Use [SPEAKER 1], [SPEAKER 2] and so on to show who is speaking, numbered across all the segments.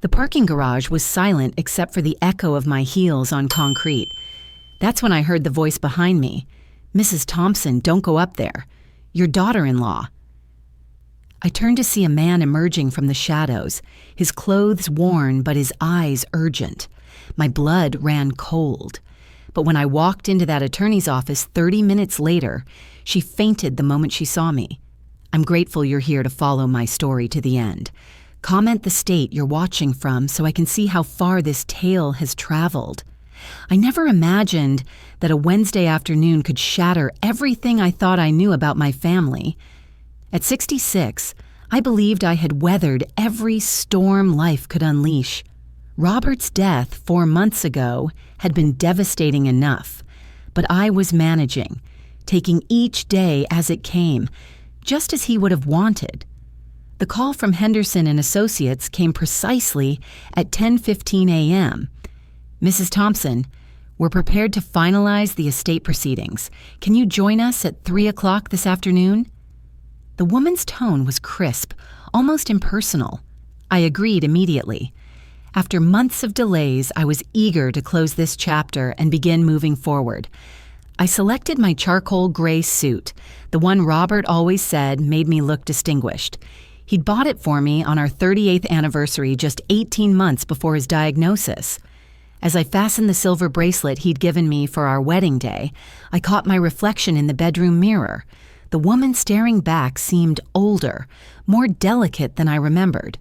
[SPEAKER 1] The parking garage was silent except for the echo of my heels on concrete. That's when I heard the voice behind me. "Mrs. Thompson, don't go up there. Your daughter-in-law." I turned to see a man emerging from the shadows, his clothes worn but his eyes urgent. My blood ran cold. But when I walked into that attorney's office 30 minutes later, she fainted the moment she saw me. "I'm grateful you're here to follow my story to the end. Comment the state you're watching from so I can see how far this tale has traveled." I never imagined that a Wednesday afternoon could shatter everything I thought I knew about my family. At 66, I believed I had weathered every storm life could unleash. Robert's death 4 months ago had been devastating enough, but I was managing, taking each day as it came, just as he would have wanted. The call from Henderson and Associates came precisely at 10:15 a.m. "Mrs. Thompson, we're prepared to finalize the estate proceedings. Can you join us at 3 o'clock this afternoon?" The woman's tone was crisp, almost impersonal. I agreed immediately. After months of delays, I was eager to close this chapter and begin moving forward. I selected my charcoal gray suit, the one Robert always said made me look distinguished. He'd bought it for me on our 38th anniversary just 18 months before his diagnosis. As I fastened the silver bracelet he'd given me for our wedding day, I caught my reflection in the bedroom mirror. The woman staring back seemed older, more delicate than I remembered.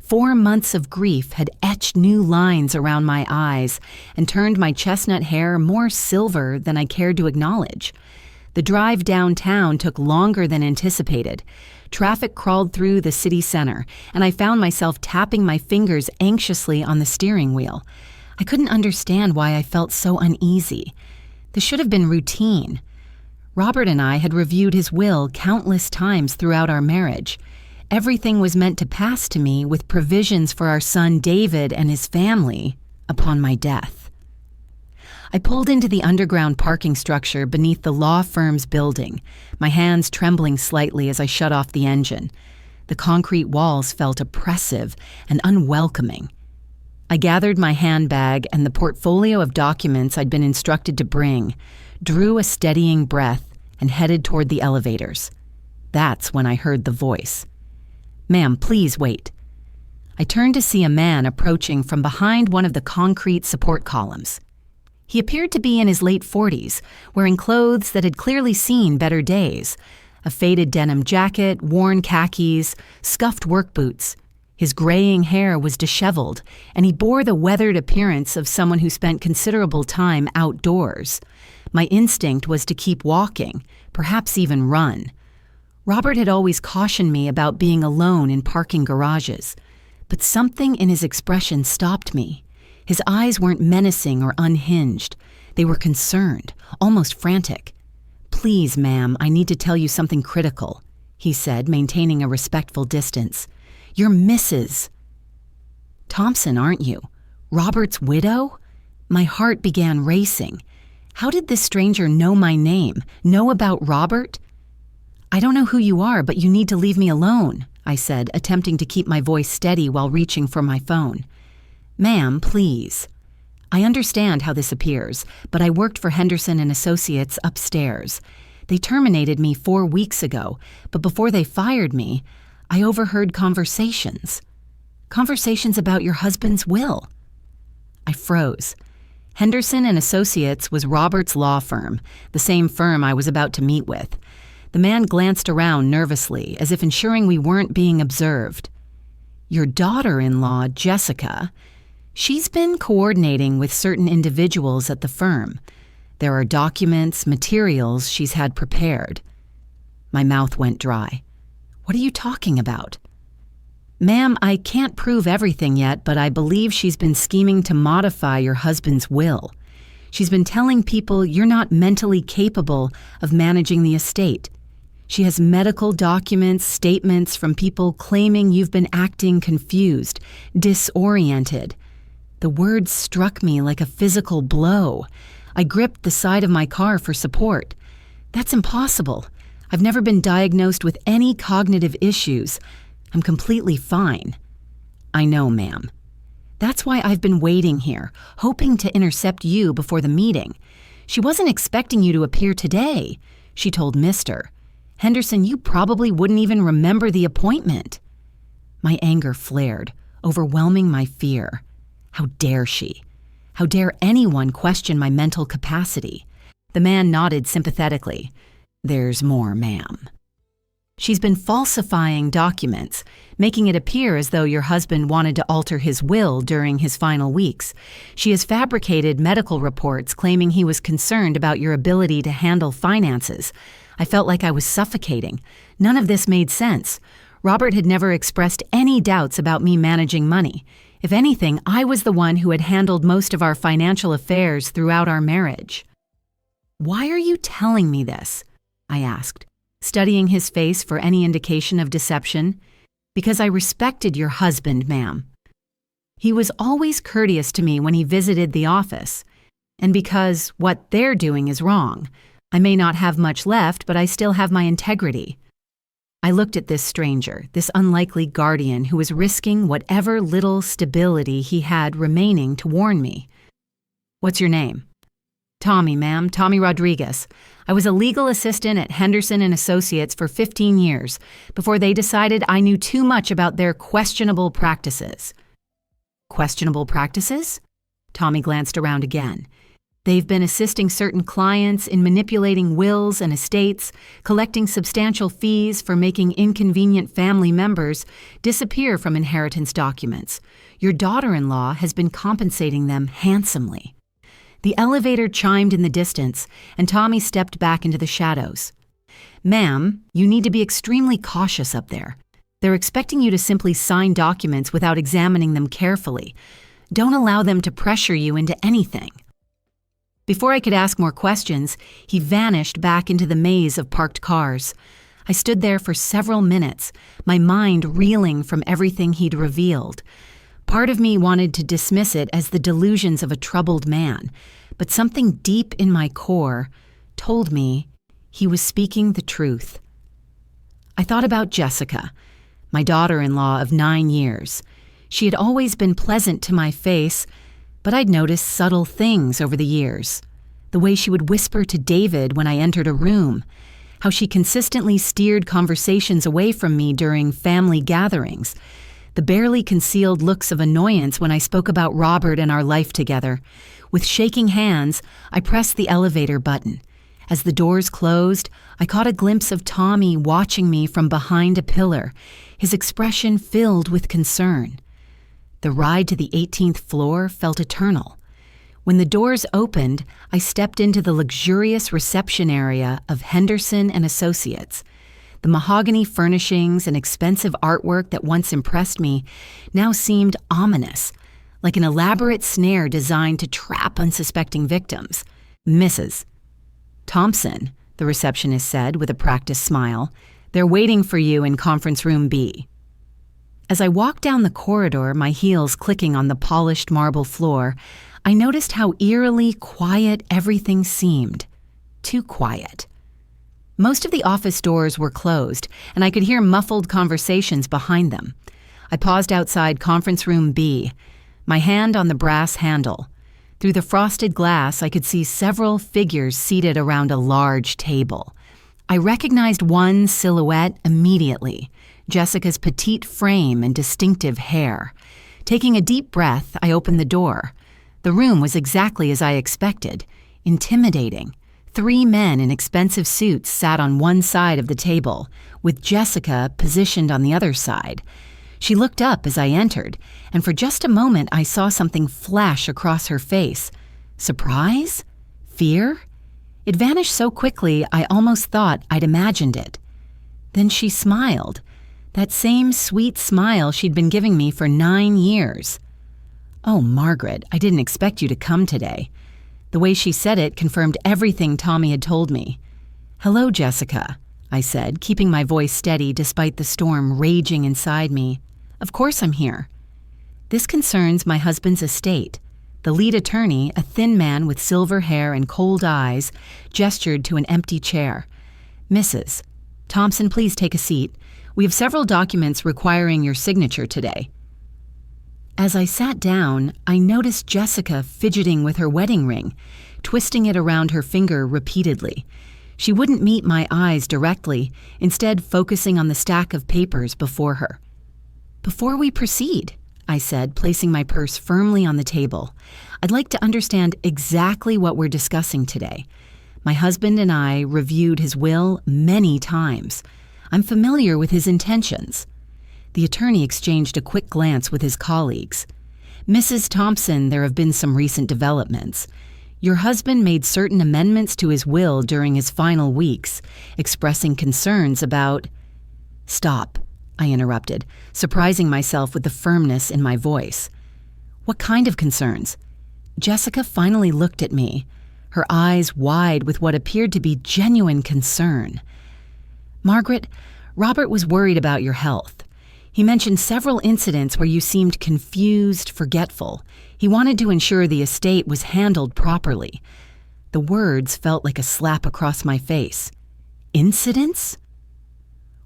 [SPEAKER 1] 4 months of grief had etched new lines around my eyes and turned my chestnut hair more silver than I cared to acknowledge. The drive downtown took longer than anticipated. Traffic crawled through the city center, and I found myself tapping my fingers anxiously on the steering wheel. I couldn't understand why I felt so uneasy. This should have been routine. Robert and I had reviewed his will countless times throughout our marriage. Everything was meant to pass to me with provisions for our son David and his family upon my death. I pulled into the underground parking structure beneath the law firm's building, my hands trembling slightly as I shut off the engine. The concrete walls felt oppressive and unwelcoming. I gathered my handbag and the portfolio of documents I'd been instructed to bring, drew a steadying breath, and headed toward the elevators. That's when I heard the voice. "Ma'am, please wait." I turned to see a man approaching from behind one of the concrete support columns. He appeared to be in his late 40s, wearing clothes that had clearly seen better days. A faded denim jacket, worn khakis, scuffed work boots. His graying hair was disheveled, and he bore the weathered appearance of someone who spent considerable time outdoors. My instinct was to keep walking, perhaps even run. Robert had always cautioned me about being alone in parking garages, but something in his expression stopped me. His eyes weren't menacing or unhinged. They were concerned, almost frantic. "Please, ma'am, I need to tell you something critical," he said, maintaining a respectful distance. "You're Mrs. Thompson, aren't you? Robert's widow?" My heart began racing. How did this stranger know my name, know about Robert? "I don't know who you are, but you need to leave me alone," I said, attempting to keep my voice steady while reaching for my phone. "Ma'am, please. I understand how this appears, but I worked for Henderson and Associates upstairs. They terminated me 4 weeks ago, but before they fired me, I overheard conversations. Conversations about your husband's will." I froze. Henderson and Associates was Robert's law firm, the same firm I was about to meet with. The man glanced around nervously, as if ensuring we weren't being observed. "Your daughter-in-law, Jessica, she's been coordinating with certain individuals at the firm. There are documents, materials she's had prepared." My mouth went dry. "What are you talking about?" "Ma'am, I can't prove everything yet, but I believe she's been scheming to modify your husband's will. She's been telling people you're not mentally capable of managing the estate. She has medical documents, statements from people claiming you've been acting confused, disoriented." The words struck me like a physical blow. I gripped the side of my car for support. "That's impossible. I've never been diagnosed with any cognitive issues. I'm completely fine." "I know, ma'am." That's why I've been waiting here, hoping to intercept you before the meeting. She wasn't expecting you to appear today, she told Mr. Henderson, you probably wouldn't even remember the appointment. My anger flared, overwhelming my fear. How dare she? How dare anyone question my mental capacity? The man nodded sympathetically. There's more, ma'am. She's been falsifying documents, making it appear as though your husband wanted to alter his will during his final weeks. She has fabricated medical reports claiming he was concerned about your ability to handle finances. I felt like I was suffocating. None of this made sense. Robert had never expressed any doubts about me managing money. If anything, I was the one who had handled most of our financial affairs throughout our marriage. Why are you telling me this? I asked, studying his face for any indication of deception. Because I respected your husband, ma'am. He was always courteous to me when he visited the office. And because what they're doing is wrong. I may not have much left, but I still have my integrity. I looked at this stranger, this unlikely guardian who was risking whatever little stability he had remaining to warn me. What's your name? Tommy, ma'am, Tommy Rodriguez. I was a legal assistant at Henderson and Associates for 15 years before they decided I knew too much about their questionable practices. Questionable practices? Tommy glanced around again. They've been assisting certain clients in manipulating wills and estates, collecting substantial fees for making inconvenient family members disappear from inheritance documents. Your daughter-in-law has been compensating them handsomely. The elevator chimed in the distance, and Tommy stepped back into the shadows. Ma'am, you need to be extremely cautious up there. They're expecting you to simply sign documents without examining them carefully. Don't allow them to pressure you into anything. Before I could ask more questions, he vanished back into the maze of parked cars. I stood there for several minutes, my mind reeling from everything he'd revealed. Part of me wanted to dismiss it as the delusions of a troubled man, but something deep in my core told me he was speaking the truth. I thought about Jessica, my daughter-in-law of 9 years. She had always been pleasant to my face, but I'd noticed subtle things over the years. The way she would whisper to David when I entered a room, how she consistently steered conversations away from me during family gatherings, the barely concealed looks of annoyance when I spoke about Robert and our life together. With shaking hands, I pressed the elevator button. As the doors closed, I caught a glimpse of Tommy watching me from behind a pillar, his expression filled with concern. The ride to the 18th floor felt eternal. When the doors opened, I stepped into the luxurious reception area of Henderson and Associates. The mahogany furnishings and expensive artwork that once impressed me now seemed ominous, like an elaborate snare designed to trap unsuspecting victims. Mrs. Thompson, the receptionist said with a practiced smile, they're waiting for you in conference room B. As I walked down the corridor, my heels clicking on the polished marble floor, I noticed how eerily quiet everything seemed. Too quiet. Most of the office doors were closed, and I could hear muffled conversations behind them. I paused outside conference room B, my hand on the brass handle. Through the frosted glass, I could see several figures seated around a large table. I recognized one silhouette immediately, Jessica's petite frame and distinctive hair. Taking a deep breath, I opened the door. The room was exactly as I expected, intimidating. 3 men in expensive suits sat on one side of the table, with Jessica positioned on the other side. She looked up as I entered, and for just a moment I saw something flash across her face. Surprise? Fear? It vanished so quickly I almost thought I'd imagined it. Then she smiled, that same sweet smile she'd been giving me for 9 years. "Oh, Margaret, I didn't expect you to come today." The way she said it confirmed everything Tommy had told me. "Hello, Jessica," I said, keeping my voice steady despite the storm raging inside me. "Of course I'm here." "This concerns my husband's estate." The lead attorney, a thin man with silver hair and cold eyes, gestured to an empty chair. "Mrs. Thompson, please take a seat. We have several documents requiring your signature today." As I sat down, I noticed Jessica fidgeting with her wedding ring, twisting it around her finger repeatedly. She wouldn't meet my eyes directly, instead focusing on the stack of papers before her. "Before we proceed," I said, placing my purse firmly on the table, "I'd like to understand exactly what we're discussing today. My husband and I reviewed his will many times. I'm familiar with his intentions." The attorney exchanged a quick glance with his colleagues. "Mrs. Thompson, there have been some recent developments. Your husband made certain amendments to his will during his final weeks, expressing concerns about—" "Stop," I interrupted, surprising myself with the firmness in my voice. "What kind of concerns?" Jessica finally looked at me, her eyes wide with what appeared to be genuine concern. "Margaret, Robert was worried about your health. He mentioned several incidents where you seemed confused, forgetful. He wanted to ensure the estate was handled properly." The words felt like a slap across my face. "Incidents?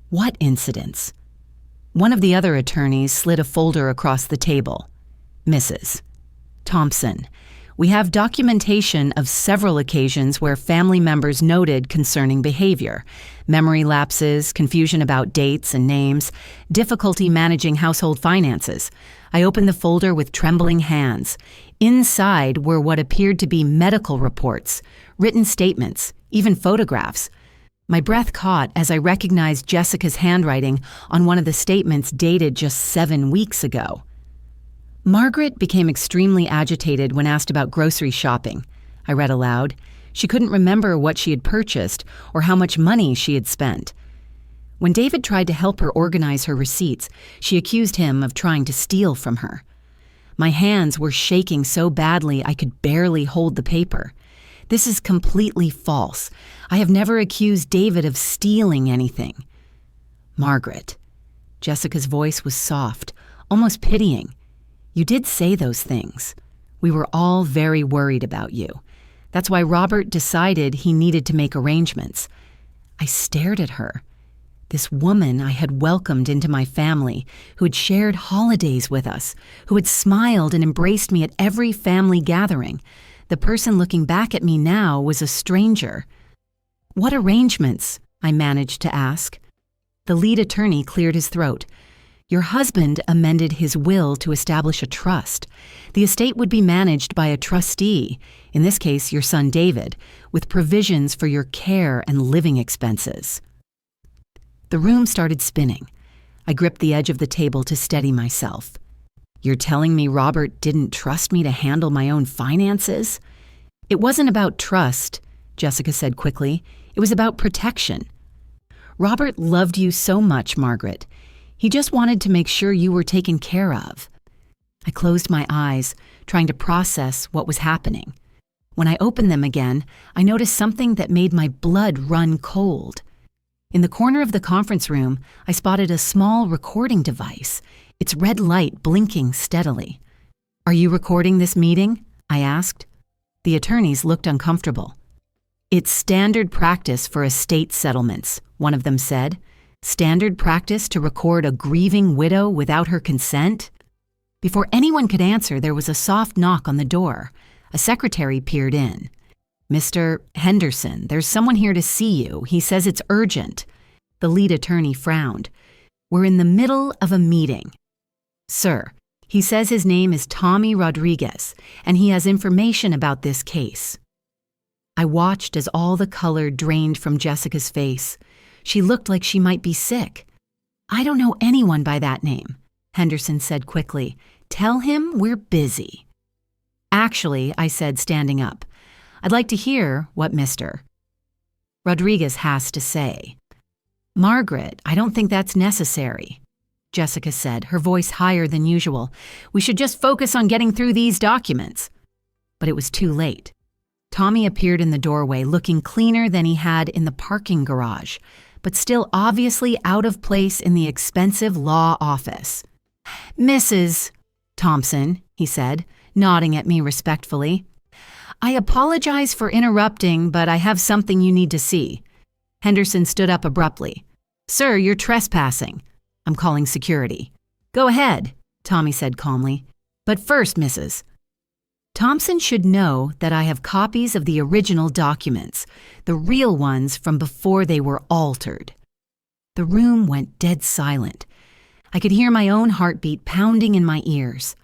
[SPEAKER 1] What incidents?" One of the other attorneys slid a folder across the table. "Mrs. Thompson, we have documentation of several occasions where family members noted concerning behavior, memory lapses, confusion about dates and names, difficulty managing household finances." I opened the folder with trembling hands. Inside were what appeared to be medical reports, written statements, even photographs. My breath caught as I recognized Jessica's handwriting on one of the statements dated just 7 weeks ago. "Margaret became extremely agitated when asked about grocery shopping," I read aloud. "She couldn't remember what she had purchased or how much money she had spent. When David tried to help her organize her receipts, she accused him of trying to steal from her." My hands were shaking so badly I could barely hold the paper. "This is completely false. I have never accused David of stealing anything." "Margaret," Jessica's voice was soft, almost pitying, "you did say those things. We were all very worried about you. That's why Robert decided he needed to make arrangements." I stared at her. This woman I had welcomed into my family, who had shared holidays with us, who had smiled and embraced me at every family gathering. The person looking back at me now was a stranger. "What arrangements?" I managed to ask. The lead attorney cleared his throat. "Your husband amended his will to establish a trust. The estate would be managed by a trustee, in this case your son David, with provisions for your care and living expenses." The room started spinning. I gripped the edge of the table to steady myself. "You're telling me Robert didn't trust me to handle my own finances?" "It wasn't about trust," Jessica said quickly. "It was about protection. Robert loved you so much, Margaret. He just wanted to make sure you were taken care of." I closed my eyes, trying to process what was happening. When I opened them again, I noticed something that made my blood run cold. In the corner of the conference room, I spotted a small recording device, its red light blinking steadily. "Are you recording this meeting?" I asked. The attorneys looked uncomfortable. "It's standard practice for estate settlements," one of them said. "Standard practice to record a grieving widow without her consent?" Before anyone could answer, there was a soft knock on the door. A secretary peered in. "Mr. Henderson, there's someone here to see you. He says it's urgent." The lead attorney frowned. "We're in the middle of a meeting." "Sir, he says his name is Tommy Rodriguez, and he has information about this case." I watched as all the color drained from Jessica's face. She looked like she might be sick. "I don't know anyone by that name," Henderson said quickly. "Tell him we're busy." "Actually," I said, standing up, "I'd like to hear what Mr. Rodriguez has to say." "Margaret, I don't think that's necessary," Jessica said, her voice higher than usual. "We should just focus on getting through these documents." But it was too late. Tommy appeared in the doorway, looking cleaner than he had in the parking garage, but still obviously out of place in the expensive law office. "Mrs. Thompson," he said, nodding at me respectfully. "I apologize for interrupting, but I have something you need to see." Henderson stood up abruptly. "Sir, you're trespassing. I'm calling security." "Go ahead," Tommy said calmly. But first, Mrs. Thompson should know that I have copies of the original documents, the real ones from before they were altered. The room went dead silent. I could hear my own heartbeat pounding in my ears.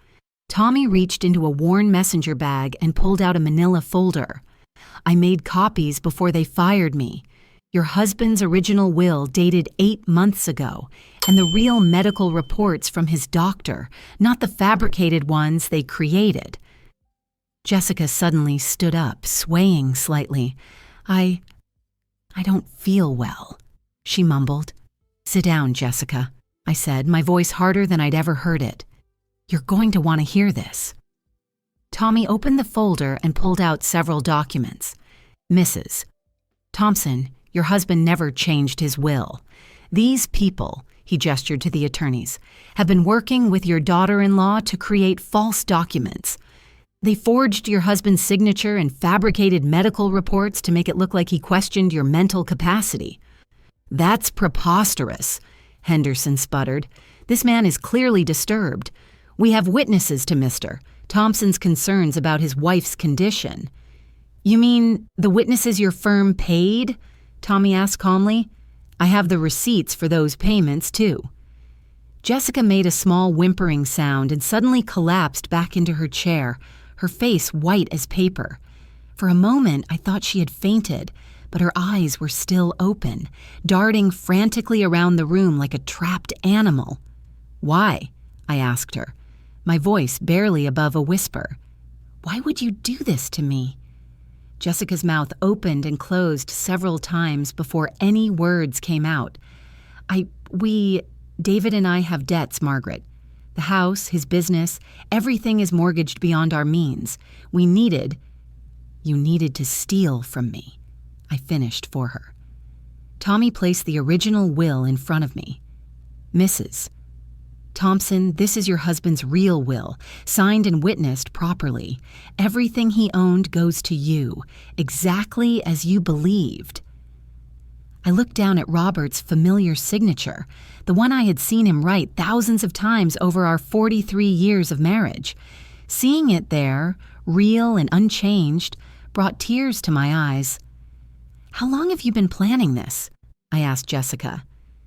[SPEAKER 1] Tommy reached into a worn messenger bag and pulled out a manila folder. I made copies before they fired me. Your husband's original will dated 8 months ago, and the real medical reports from his doctor, not the fabricated ones they created. Jessica suddenly stood up, swaying slightly. I don't feel well, she mumbled. Sit down, Jessica, I said, my voice harder than I'd ever heard it. You're going to want to hear this. Tommy opened the folder and pulled out several documents. Mrs. Thompson, your husband never changed his will. These people, he gestured to the attorneys, have been working with your daughter-in-law to create false documents. They forged your husband's signature and fabricated medical reports to make it look like he questioned your mental capacity. That's preposterous, Henderson sputtered. This man is clearly disturbed. We have witnesses to Mr. Thompson's concerns about his wife's condition. You mean the witnesses your firm paid? Tommy asked calmly. I have the receipts for those payments, too. Jessica made a small whimpering sound and suddenly collapsed back into her chair, her face white as paper. For a moment, I thought she had fainted, but her eyes were still open, darting frantically around the room like a trapped animal. Why? I asked her, my voice barely above a whisper. Why would you do this to me? Jessica's mouth opened and closed several times before any words came out. David and I have debts, Margaret. The house, his business, everything is mortgaged beyond our means. You needed to steal from me, I finished for her. Tommy placed the original will in front of me. Mrs. Thompson, this is your husband's real will, signed and witnessed properly. Everything he owned goes to you, exactly as you believed. I looked down at Robert's familiar signature, the one I had seen him write thousands of times over our 43 years of marriage. Seeing it there, real and unchanged, brought tears to my eyes. How long have you been planning this? I asked Jessica.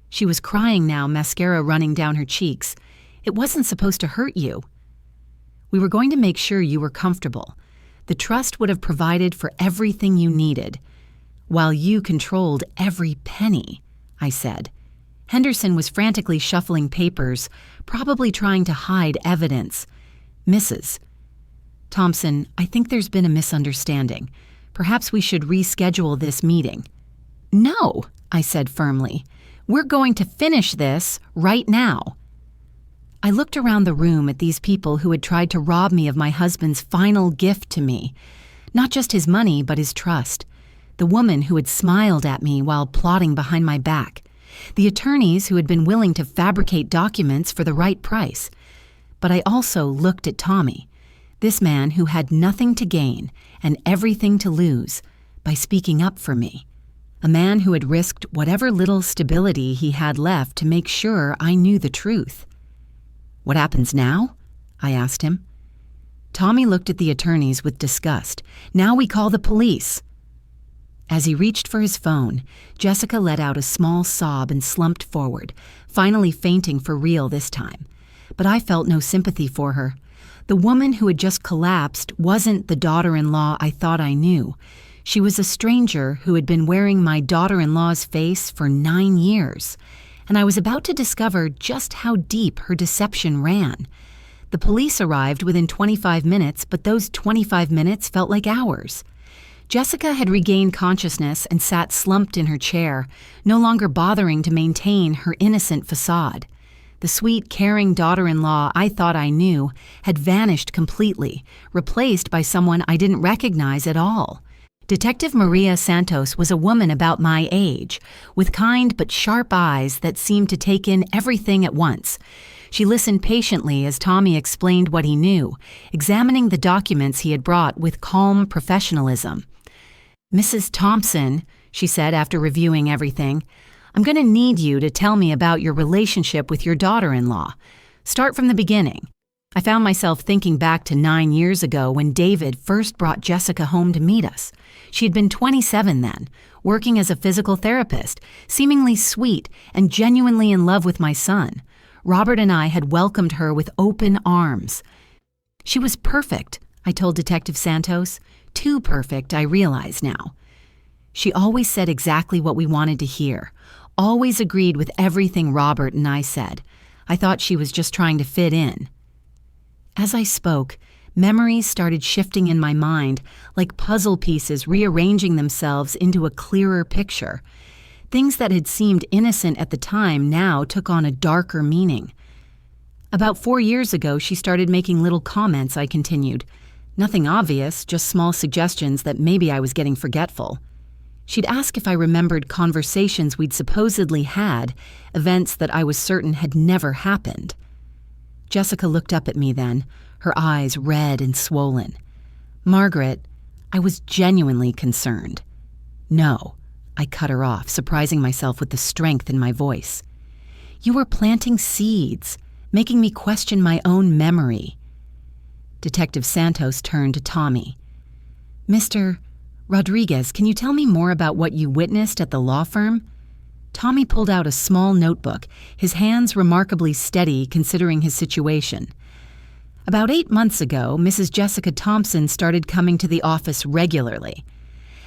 [SPEAKER 1] She was crying now, mascara running down her cheeks. It wasn't supposed to hurt you. We were going to make sure you were comfortable. The trust would have provided for everything you needed, while you controlled every penny, I said. Henderson was frantically shuffling papers, probably trying to hide evidence. Mrs. Thompson, I think there's been a misunderstanding. Perhaps we should reschedule this meeting. No, I said firmly. We're going to finish this right now. I looked around the room at these people who had tried to rob me of my husband's final gift to me. Not just his money, but his trust. The woman who had smiled at me while plotting behind my back. The attorneys who had been willing to fabricate documents for the right price. But I also looked at Tommy, this man who had nothing to gain and everything to lose by speaking up for me. A man who had risked whatever little stability he had left to make sure I knew the truth. What happens now? I asked him. Tommy looked at the attorneys with disgust. Now we call the police. As he reached for his phone, Jessica let out a small sob and slumped forward, finally fainting for real this time. But I felt no sympathy for her. The woman who had just collapsed wasn't the daughter-in-law I thought I knew. She was a stranger who had been wearing my daughter-in-law's face for 9 years, and I was about to discover just how deep her deception ran. The police arrived within 25 minutes, but those 25 minutes felt like hours. Jessica had regained consciousness and sat slumped in her chair, no longer bothering to maintain her innocent facade. The sweet, caring daughter-in-law I thought I knew had vanished completely, replaced by someone I didn't recognize at all. Detective Maria Santos was a woman about my age, with kind but sharp eyes that seemed to take in everything at once. She listened patiently as Tommy explained what he knew, examining the documents he had brought with calm professionalism. Mrs. Thompson, she said after reviewing everything, I'm going to need you to tell me about your relationship with your daughter-in-law. Start from the beginning. I found myself thinking back to 9 years ago when David first brought Jessica home to meet us. She had been 27 then, working as a physical therapist, seemingly sweet and genuinely in love with my son. Robert and I had welcomed her with open arms. She was perfect, I told Detective Santos. Too perfect, I realize now. She always said exactly what we wanted to hear, always agreed with everything Robert and I said. I thought she was just trying to fit in. As I spoke, memories started shifting in my mind, like puzzle pieces rearranging themselves into a clearer picture. Things that had seemed innocent at the time now took on a darker meaning. About 4 years ago, she started making little comments, I continued. Nothing obvious, just small suggestions that maybe I was getting forgetful. She'd ask if I remembered conversations we'd supposedly had, events that I was certain had never happened. Jessica looked up at me then, her eyes red and swollen. Margaret, I was genuinely concerned. No, I cut her off, surprising myself with the strength in my voice. You were planting seeds, making me question my own memory. Detective Santos turned to Tommy. Mr. Rodriguez, can you tell me more about what you witnessed at the law firm? Tommy pulled out a small notebook, his hands remarkably steady considering his situation. About 8 months ago, Mrs. Jessica Thompson started coming to the office regularly.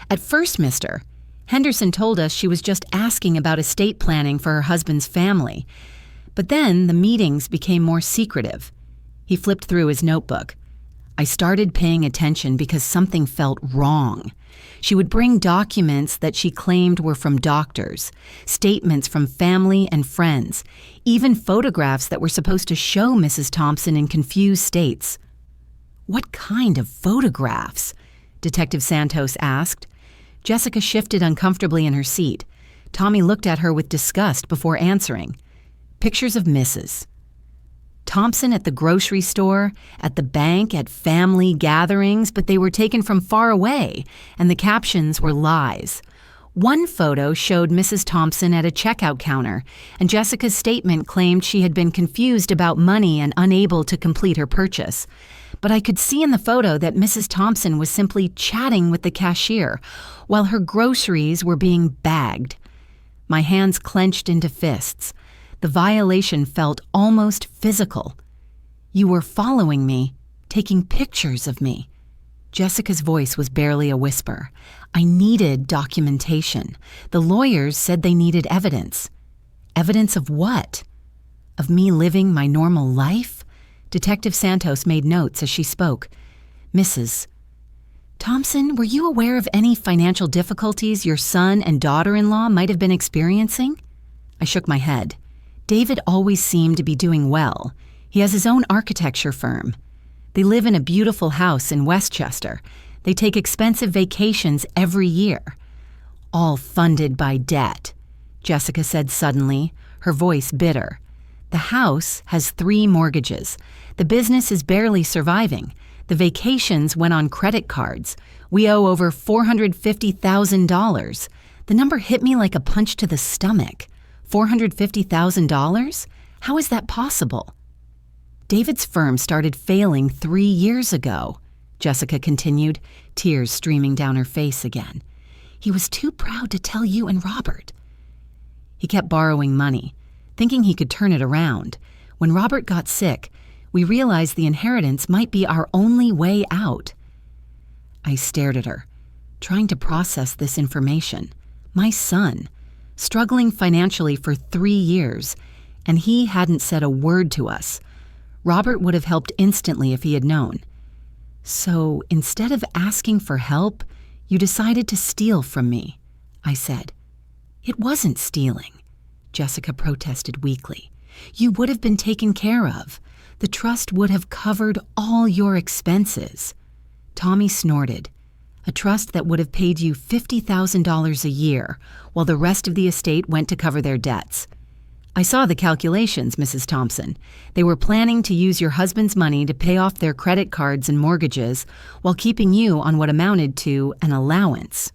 [SPEAKER 1] At first, Mr. Henderson told us she was just asking about estate planning for her husband's family. But then the meetings became more secretive. He flipped through his notebook. I started paying attention because something felt wrong. She would bring documents that she claimed were from doctors, statements from family and friends, even photographs that were supposed to show Mrs. Thompson in confused states. What kind of photographs? Detective Santos asked. Jessica shifted uncomfortably in her seat. Tommy looked at her with disgust before answering. Pictures of Mrs. Thompson at the grocery store, at the bank, at family gatherings, but they were taken from far away, and the captions were lies. One photo showed Mrs. Thompson at a checkout counter, and Jessica's statement claimed she had been confused about money and unable to complete her purchase. But I could see in the photo that Mrs. Thompson was simply chatting with the cashier, while her groceries were being bagged. My hands clenched into fists. The violation felt almost physical. You were following me, taking pictures of me. Jessica's voice was barely a whisper. I needed documentation. The lawyers said they needed evidence. Evidence of what? Of me living my normal life? Detective Santos made notes as she spoke. Mrs. Thompson, were you aware of any financial difficulties your son and daughter-in-law might have been experiencing? I shook my head. David always seemed to be doing well. He has his own architecture firm. They live in a beautiful house in Westchester. They take expensive vacations every year. All funded by debt, Jessica said suddenly, her voice bitter. The house has 3 mortgages. The business is barely surviving. The vacations went on credit cards. We owe over $450,000. The number hit me like a punch to the stomach. $450,000? How is that possible? David's firm started failing 3 years ago, Jessica continued, tears streaming down her face again. He was too proud to tell you and Robert. He kept borrowing money, thinking he could turn it around. When Robert got sick, we realized the inheritance might be our only way out. I stared at her, trying to process this information. My son, struggling financially for 3 years, and he hadn't said a word to us. Robert would have helped instantly if he had known. So instead of asking for help, you decided to steal from me, I said. It wasn't stealing, Jessica protested weakly. You would have been taken care of. The trust would have covered all your expenses. Tommy snorted. A trust that would have paid you $50,000 a year, while the rest of the estate went to cover their debts. I saw the calculations, Mrs. Thompson. They were planning to use your husband's money to pay off their credit cards and mortgages while keeping you on what amounted to an allowance.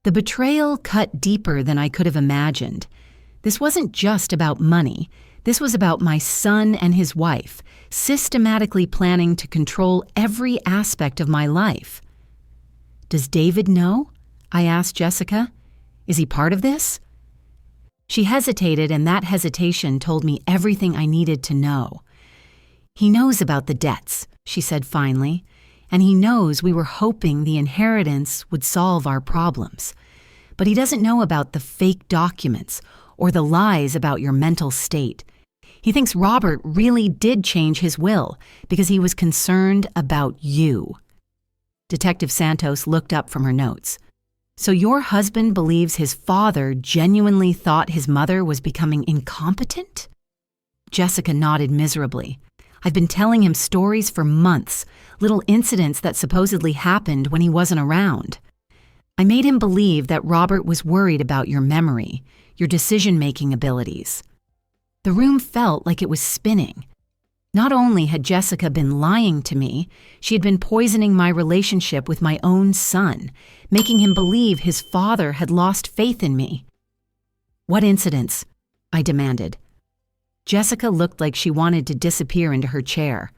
[SPEAKER 1] The betrayal cut deeper than I could have imagined. This wasn't just about money. This was about my son and his wife, systematically planning to control every aspect of my life. "Does David know?" I asked Jessica. "Is he part of this?" She hesitated, and that hesitation told me everything I needed to know. "He knows about the debts," she said finally, "and he knows we were hoping the inheritance would solve our problems. But he doesn't know about the fake documents or the lies about your mental state. He thinks Robert really did change his will because he was concerned about you." Detective Santos looked up from her notes. "So your husband believes his father genuinely thought his mother was becoming incompetent?" Jessica nodded miserably. "I've been telling him stories for months, little incidents that supposedly happened when he wasn't around. I made him believe that Robert was worried about your memory, your decision-making abilities." The room felt like it was spinning. Not only had Jessica been lying to me, she had been poisoning my relationship with my own son, making him believe his father had lost faith in me. "What incidents?" I demanded. Jessica looked like she wanted to disappear into her chair.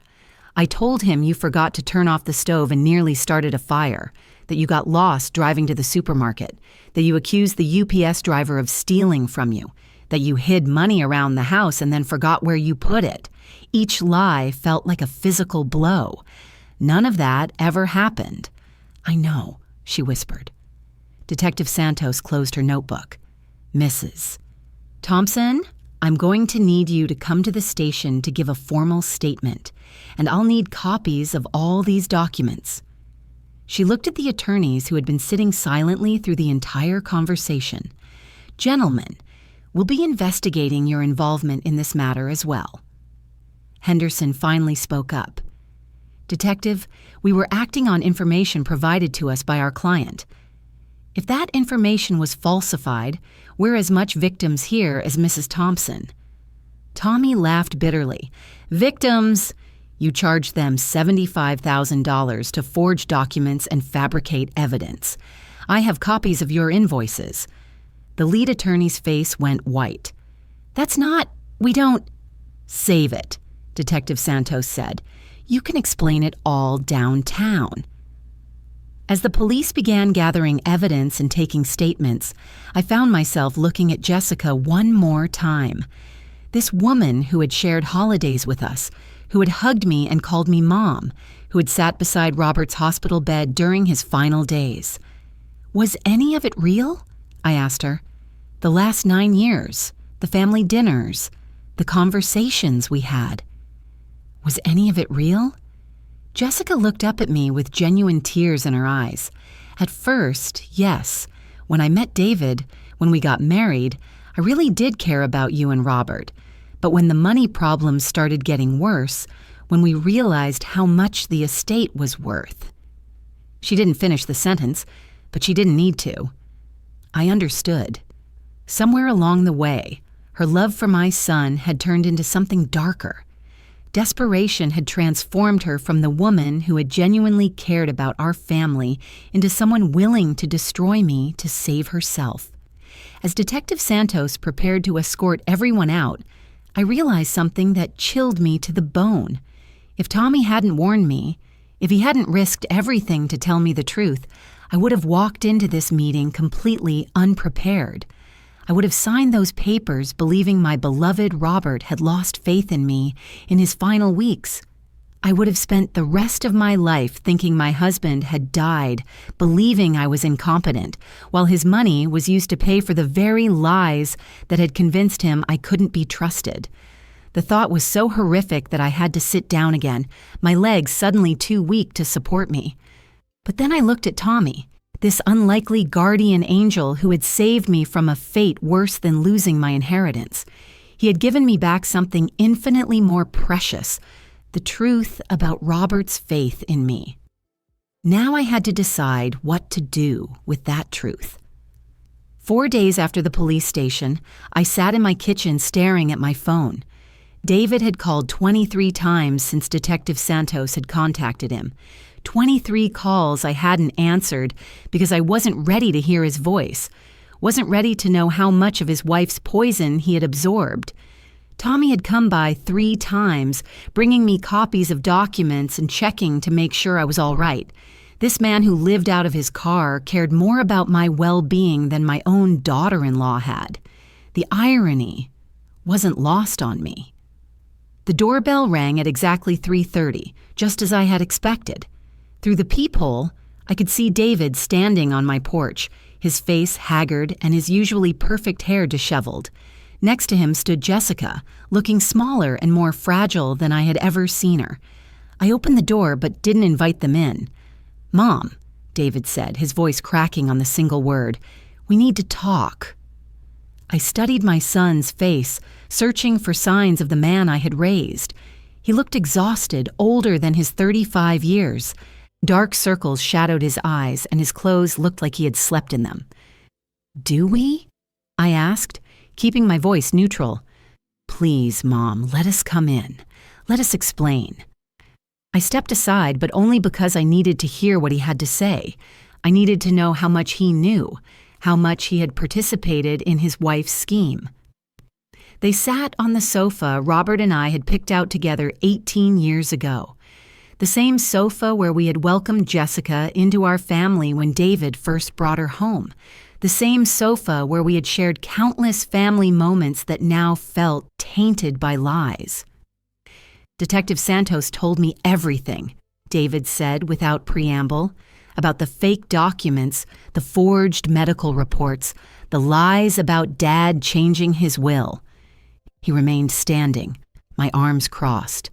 [SPEAKER 1] "I told him you forgot to turn off the stove and nearly started a fire, that you got lost driving to the supermarket, that you accused the UPS driver of stealing from you, that you hid money around the house and then forgot where you put it. Each lie felt like a physical blow. None of that ever happened." "I know," she whispered. Detective Santos closed her notebook. "Mrs. Thompson, I'm going to need you to come to the station to give a formal statement, and I'll need copies of all these documents." She looked at the attorneys who had been sitting silently through the entire conversation. "Gentlemen, we'll be investigating your involvement in this matter as well." Henderson finally spoke up. "Detective, we were acting on information provided to us by our client. If that information was falsified, we're as much victims here as Mrs. Thompson." Tommy laughed bitterly. "Victims? You charged them $75,000 to forge documents and fabricate evidence. I have copies of your invoices." The lead attorney's face went white. We don't." "Save it," Detective Santos said. "You can explain it all downtown." As the police began gathering evidence and taking statements, I found myself looking at Jessica one more time. This woman who had shared holidays with us, who had hugged me and called me Mom, who had sat beside Robert's hospital bed during his final days. "Was any of it real?" I asked her. "The last 9 years, the family dinners, the conversations we had. Was any of it real?" Jessica looked up at me with genuine tears in her eyes. "At first, yes. When I met David, when we got married, I really did care about you and Robert. But when the money problems started getting worse, when we realized how much the estate was worth." She didn't finish the sentence, but she didn't need to. I understood. Somewhere along the way, her love for my son had turned into something darker. Desperation had transformed her from the woman who had genuinely cared about our family into someone willing to destroy me to save herself. As Detective Santos prepared to escort everyone out, I realized something that chilled me to the bone. If Tommy hadn't warned me, if he hadn't risked everything to tell me the truth, I would have walked into this meeting completely unprepared. I would have signed those papers believing my beloved Robert had lost faith in me in his final weeks. I would have spent the rest of my life thinking my husband had died, believing I was incompetent, while his money was used to pay for the very lies that had convinced him I couldn't be trusted. The thought was so horrific that I had to sit down again, my legs suddenly too weak to support me. But then I looked at Tommy, this unlikely guardian angel who had saved me from a fate worse than losing my inheritance. He had given me back something infinitely more precious, the truth about Robert's faith in me. Now I had to decide what to do with that truth. 4 days after the police station, I sat in my kitchen staring at my phone. David had called 23 times since Detective Santos had contacted him. 23 calls I hadn't answered because I wasn't ready to hear his voice, wasn't ready to know how much of his wife's poison he had absorbed. Tommy had come by 3 times, bringing me copies of documents and checking to make sure I was all right. This man who lived out of his car cared more about my well-being than my own daughter-in-law had. The irony wasn't lost on me. The doorbell rang at exactly 3:30, just as I had expected. Through the peephole, I could see David standing on my porch, his face haggard and his usually perfect hair disheveled. Next to him stood Jessica, looking smaller and more fragile than I had ever seen her. I opened the door but didn't invite them in. "Mom," David said, his voice cracking on the single word, "we need to talk." I studied my son's face, searching for signs of the man I had raised. He looked exhausted, older than his 35 years. Dark circles shadowed his eyes, and his clothes looked like he had slept in them. "Do we?" I asked, keeping my voice neutral. "Please, Mom, let us come in. Let us explain." I stepped aside, but only because I needed to hear what he had to say. I needed to know how much he knew, how much he had participated in his wife's scheme. They sat on the sofa Robert and I had picked out together 18 years ago. The same sofa where we had welcomed Jessica into our family when David first brought her home. The same sofa where we had shared countless family moments that now felt tainted by lies. "Detective Santos told me everything," David said without preamble, about the fake documents, the forged medical reports, the lies about Dad changing his will. He remained standing, my arms crossed.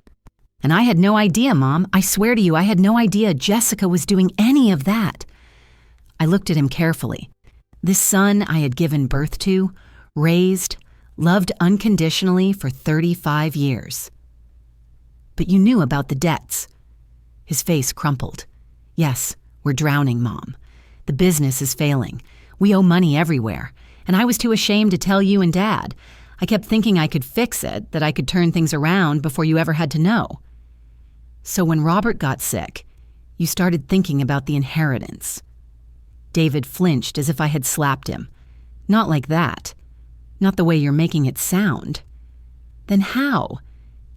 [SPEAKER 1] "And I had no idea, Mom. I swear to you, I had no idea Jessica was doing any of that." I looked at him carefully. This son I had given birth to, raised, loved unconditionally for 35 years. "But you knew about the debts." His face crumpled. "Yes, we're drowning, Mom. The business is failing. We owe money everywhere, and I was too ashamed to tell you and Dad. I kept thinking I could fix it, that I could turn things around before you ever had to know." "So when Robert got sick, you started thinking about the inheritance." David flinched as if I had slapped him. "Not like that. Not the way you're making it sound." "Then how?"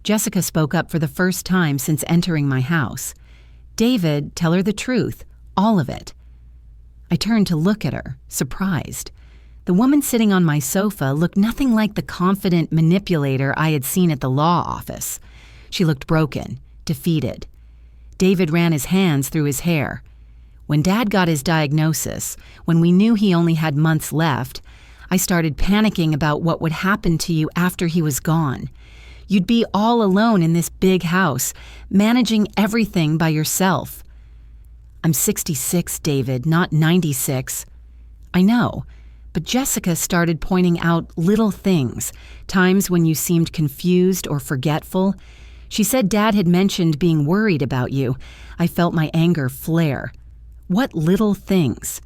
[SPEAKER 1] Jessica spoke up for the first time since entering my house. "David, tell her the truth, all of it." I turned to look at her, surprised. The woman sitting on my sofa looked nothing like the confident manipulator I had seen at the law office. She looked broken, defeated. David ran his hands through his hair. "When Dad got his diagnosis, when we knew he only had months left, I started panicking about what would happen to you after he was gone. You'd be all alone in this big house, managing everything by yourself." "I'm 66, David, not 96. "I know, but Jessica started pointing out little things, times when you seemed confused or forgetful. She said Dad had mentioned being worried about you. I felt my anger flare. What little things?"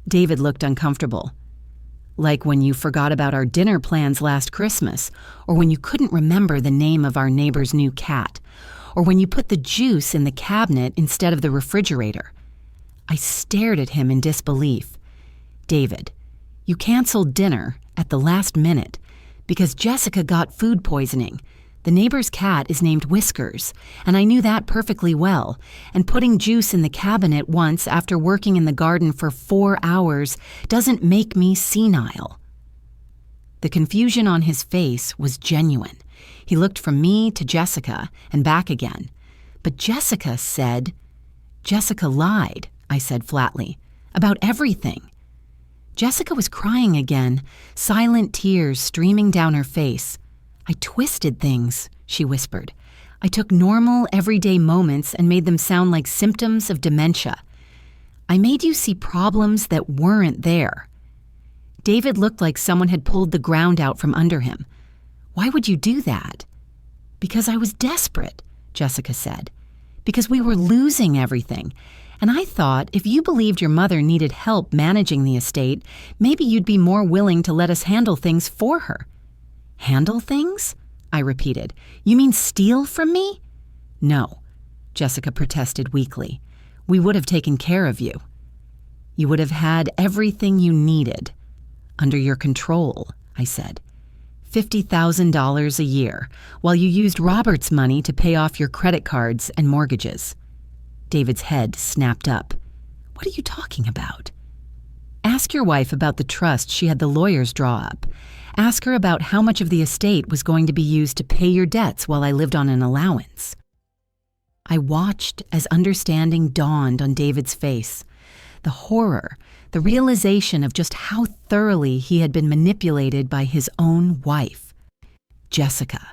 [SPEAKER 1] David looked uncomfortable. "Like when you forgot about our dinner plans last Christmas, or when you couldn't remember the name of our neighbor's new cat, or when you put the juice in the cabinet instead of the refrigerator." I stared at him in disbelief. "David, you canceled dinner at the last minute because Jessica got food poisoning. The neighbor's cat is named Whiskers, and I knew that perfectly well, and putting juice in the cabinet once after working in the garden for 4 hours doesn't make me senile." The confusion on his face was genuine. He looked from me to Jessica and back again. "But Jessica said—" "Jessica lied," I said flatly, "about everything." Jessica was crying again, silent tears streaming down her face. "I twisted things," she whispered. "I took normal, everyday moments and made them sound like symptoms of dementia. I made you see problems that weren't there." David looked like someone had pulled the ground out from under him. "Why would you do that?" "Because I was desperate," Jessica said. "Because we were losing everything. And I thought if you believed your mother needed help managing the estate, maybe you'd be more willing to let us handle things for her." "Handle things?" I repeated. "You mean steal from me?" "No," Jessica protested weakly. "We would have taken care of you. You would have had everything you needed under your control," I said. $50,000 a year, while you used Robert's money to pay off your credit cards and mortgages. David's head snapped up. What are you talking about? Ask your wife about the trust she had the lawyers draw up. Ask her about how much of the estate was going to be used to pay your debts while I lived on an allowance. I watched as understanding dawned on David's face. The horror, the realization of just how thoroughly he had been manipulated by his own wife. "Jessica,"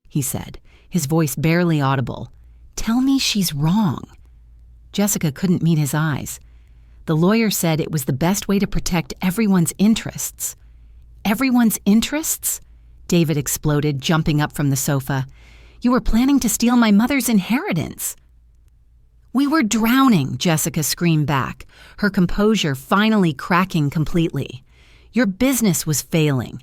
[SPEAKER 1] he said, his voice barely audible, "tell me she's wrong." Jessica couldn't meet his eyes. The lawyer said it was the best way to protect everyone's interests. Everyone's interests? David exploded, jumping up from the sofa. You were planning to steal my mother's inheritance. We were drowning, Jessica screamed back, her composure finally cracking completely. Your business was failing.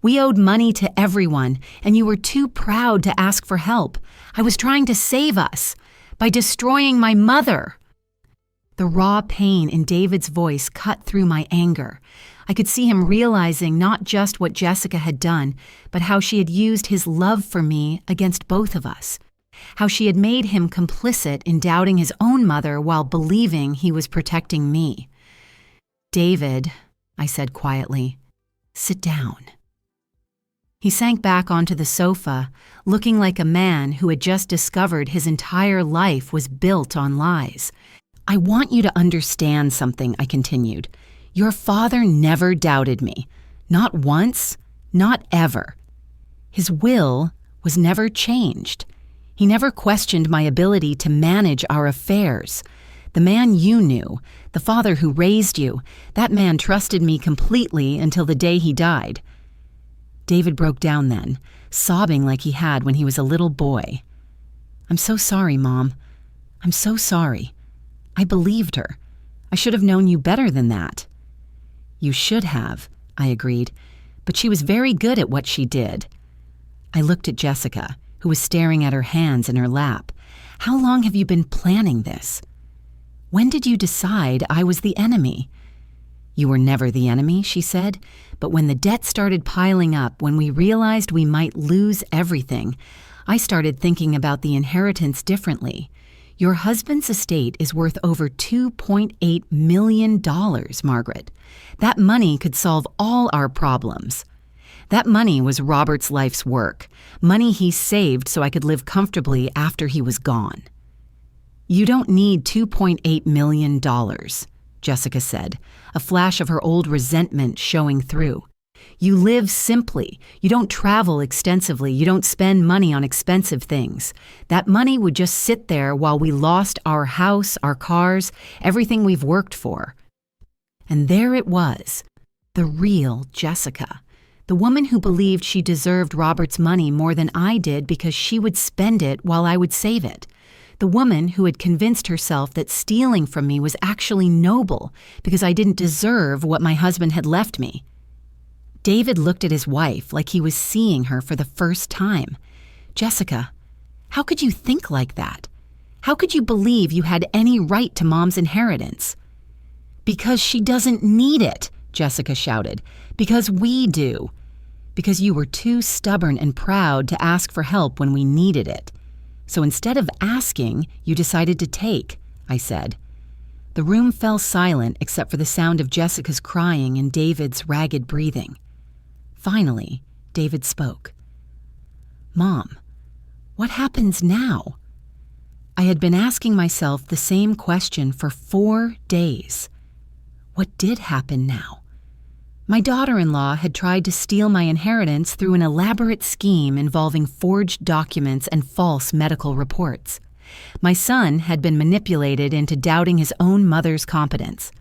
[SPEAKER 1] We owed money to everyone, and you were too proud to ask for help. I was trying to save us by destroying my mother. The raw pain in David's voice cut through my anger. I could see him realizing not just what Jessica had done, but how she had used his love for me against both of us. How she had made him complicit in doubting his own mother while believing he was protecting me. David, I said quietly, sit down. He sank back onto the sofa, looking like a man who had just discovered his entire life was built on lies. I want you to understand something, I continued. Your father never doubted me. Not once, not ever. His will was never changed. He never questioned my ability to manage our affairs. The man you knew, the father who raised you, that man trusted me completely until the day he died. David broke down then, sobbing like he had when he was a little boy. I'm so sorry, Mom. I'm so sorry. I believed her. I should have known you better than that. You should have, I agreed, but she was very good at what she did. I looked at Jessica, who was staring at her hands in her lap. How long have you been planning this? When did you decide I was the enemy? You were never the enemy, she said, but when the debt started piling up, when we realized we might lose everything, I started thinking about the inheritance differently. Your husband's estate is worth over $2.8 million, Margaret. That money could solve all our problems. That money was Robert's life's work, money he saved so I could live comfortably after he was gone. You don't need $2.8 million, Jessica said, a flash of her old resentment showing through. You live simply. You don't travel extensively. You don't spend money on expensive things. That money would just sit there while we lost our house, our cars, everything we've worked for. And there it was, the real Jessica, the woman who believed she deserved Robert's money more than I did because she would spend it while I would save it. The woman who had convinced herself that stealing from me was actually noble because I didn't deserve what my husband had left me. David looked at his wife like he was seeing her for the first time. Jessica, how could you think like that? How could you believe you had any right to Mom's inheritance? Because she doesn't need it, Jessica shouted. Because we do. Because you were too stubborn and proud to ask for help when we needed it. So instead of asking, you decided to take, I said. The room fell silent except for the sound of Jessica's crying and David's ragged breathing. Finally, David spoke. Mom, what happens now? I had been asking myself the same question for 4 days. What did happen now? My daughter-in-law had tried to steal my inheritance through an elaborate scheme involving forged documents and false medical reports. My son had been manipulated into doubting his own mother's competence.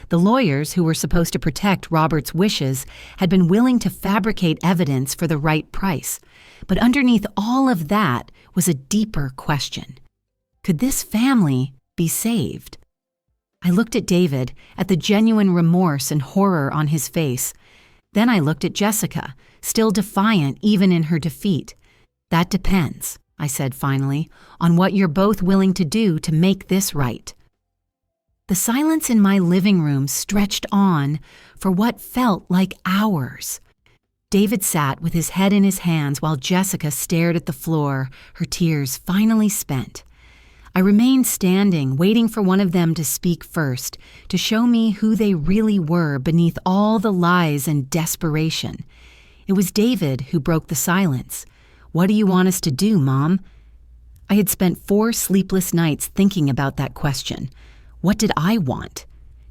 [SPEAKER 1] The lawyers who were supposed to protect Robert's wishes had been willing to fabricate evidence for the right price. But underneath all of that was a deeper question. Could this family be saved? I looked at David, at the genuine remorse and horror on his face. Then I looked at Jessica, still defiant even in her defeat. That depends, I said finally, on what you're both willing to do to make this right. The silence in my living room stretched on for what felt like hours. David sat with his head in his hands while Jessica stared at the floor, her tears finally spent. I remained standing, waiting for one of them to speak first, to show me who they really were beneath all the lies and desperation. It was David who broke the silence. "What do you want us to do, Mom?" I had spent 4 sleepless nights thinking about that question. What did I want?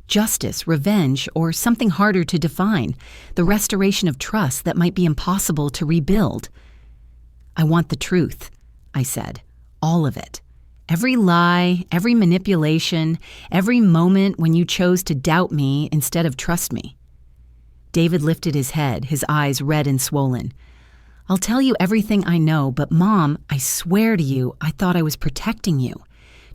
[SPEAKER 1] Justice, revenge, or something harder to define, the restoration of trust that might be impossible to rebuild? "I want the truth," I said. "All of it. Every lie, every manipulation, every moment when you chose to doubt me instead of trust me." David lifted his head, his eyes red and swollen. "I'll tell you everything I know, but Mom, I swear to you, I thought I was protecting you.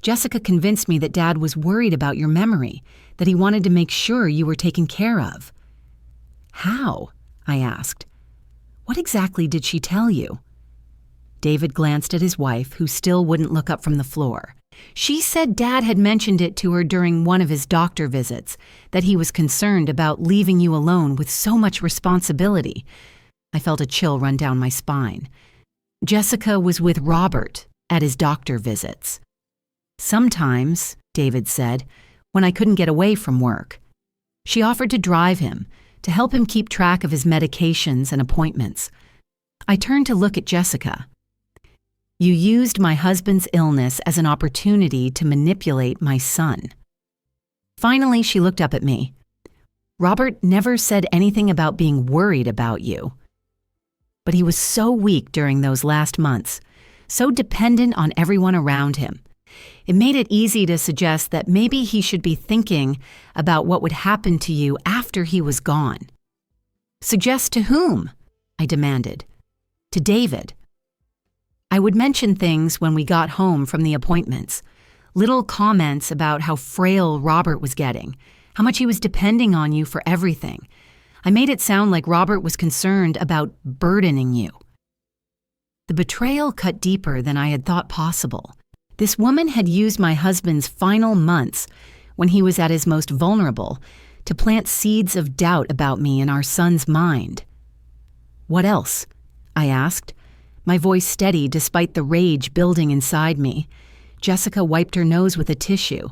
[SPEAKER 1] Jessica convinced me that Dad was worried about your memory, that he wanted to make sure you were taken care of." "How?" I asked. "What exactly did she tell you?" David glanced at his wife, who still wouldn't look up from the floor. "She said Dad had mentioned it to her during one of his doctor visits, that he was concerned about leaving you alone with so much responsibility." I felt a chill run down my spine. "Jessica was with Robert at his doctor visits." "Sometimes," David said, "when I couldn't get away from work. She offered to drive him, to help him keep track of his medications and appointments." I turned to look at Jessica. "You used my husband's illness as an opportunity to manipulate my son." Finally, she looked up at me. "Robert never said anything about being worried about you. But he was so weak during those last months, so dependent on everyone around him. It made it easy to suggest that maybe he should be thinking about what would happen to you after he was gone." "Suggest to whom?" I demanded. "To David. I would mention things when we got home from the appointments, little comments about how frail Robert was getting, how much he was depending on you for everything. I made it sound like Robert was concerned about burdening you." The betrayal cut deeper than I had thought possible. This woman had used my husband's final months, when he was at his most vulnerable, to plant seeds of doubt about me in our son's mind. "What else?" I asked, my voice steady despite the rage building inside me. Jessica wiped her nose with a tissue.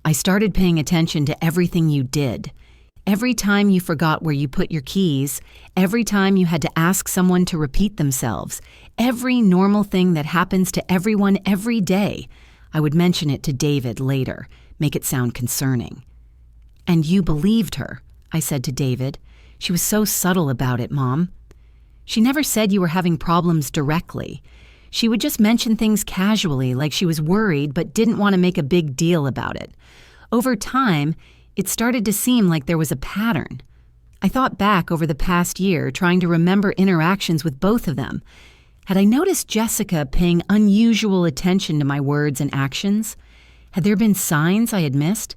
[SPEAKER 1] "I started paying attention to everything you did. Every time you forgot where you put your keys, every time you had to ask someone to repeat themselves, every normal thing that happens to everyone every day." I would mention it to David later, make it sound concerning. "And you believed her," I said to David. "She was so subtle about it, Mom. She never said you were having problems directly. She would just mention things casually, like she was worried but didn't want to make a big deal about it. Over time, it started to seem like there was a pattern. I thought back over the past year, trying to remember interactions with both of them. Had I noticed Jessica paying unusual attention to my words and actions? Had there been signs I had missed?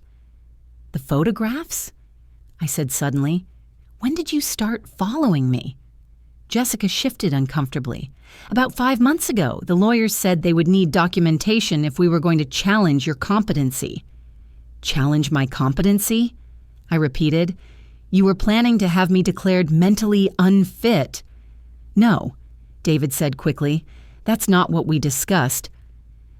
[SPEAKER 1] "The photographs?" I said suddenly. "When did you start following me?" Jessica shifted uncomfortably. "About 5 months ago, the lawyers said they would need documentation if we were going to challenge your competency." "Challenge my competency?" I repeated. "You were planning to have me declared mentally unfit." "No," David said quickly. "That's not what we discussed."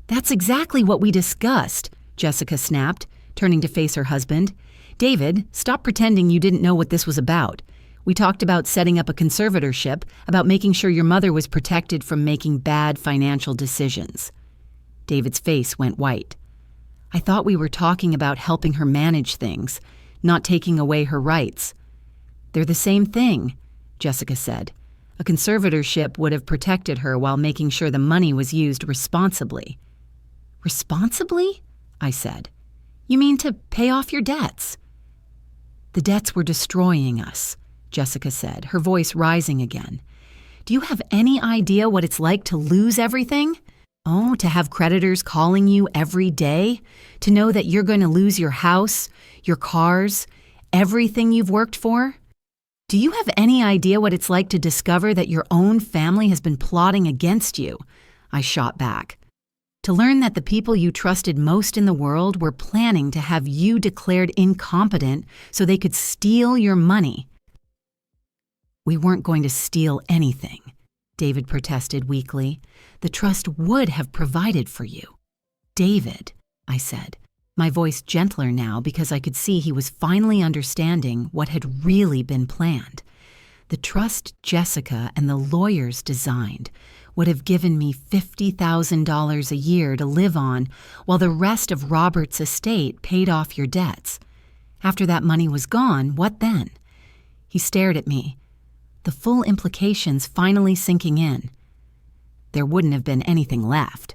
[SPEAKER 1] "That's exactly what we discussed," Jessica snapped, turning to face her husband. "David, stop pretending you didn't know what this was about. We talked about setting up a conservatorship, about making sure your mother was protected from making bad financial decisions." David's face went white. "I thought we were talking about helping her manage things, not taking away her rights." "They're the same thing," Jessica said. "A conservatorship would have protected her while making sure the money was used responsibly." "Responsibly?" I said. "You mean to pay off your debts?" "The debts were destroying us," Jessica said, her voice rising again. "Do you have any idea what it's like to lose everything? Oh, to have creditors calling you every day? To know that you're going to lose your house, your cars, everything you've worked for? Do you have any idea what it's like to discover that your own family has been plotting against you?" I shot back. "To learn that the people you trusted most in the world were planning to have you declared incompetent so they could steal your money." We weren't going to steal anything, David protested weakly. The trust would have provided for you. David, I said, my voice gentler now because I could see he was finally understanding what had really been planned. The trust Jessica and the lawyers designed would have given me $50,000 a year to live on while the rest of Robert's estate paid off your debts. After that money was gone, what then? He stared at me, the full implications finally sinking in. There wouldn't have been anything left.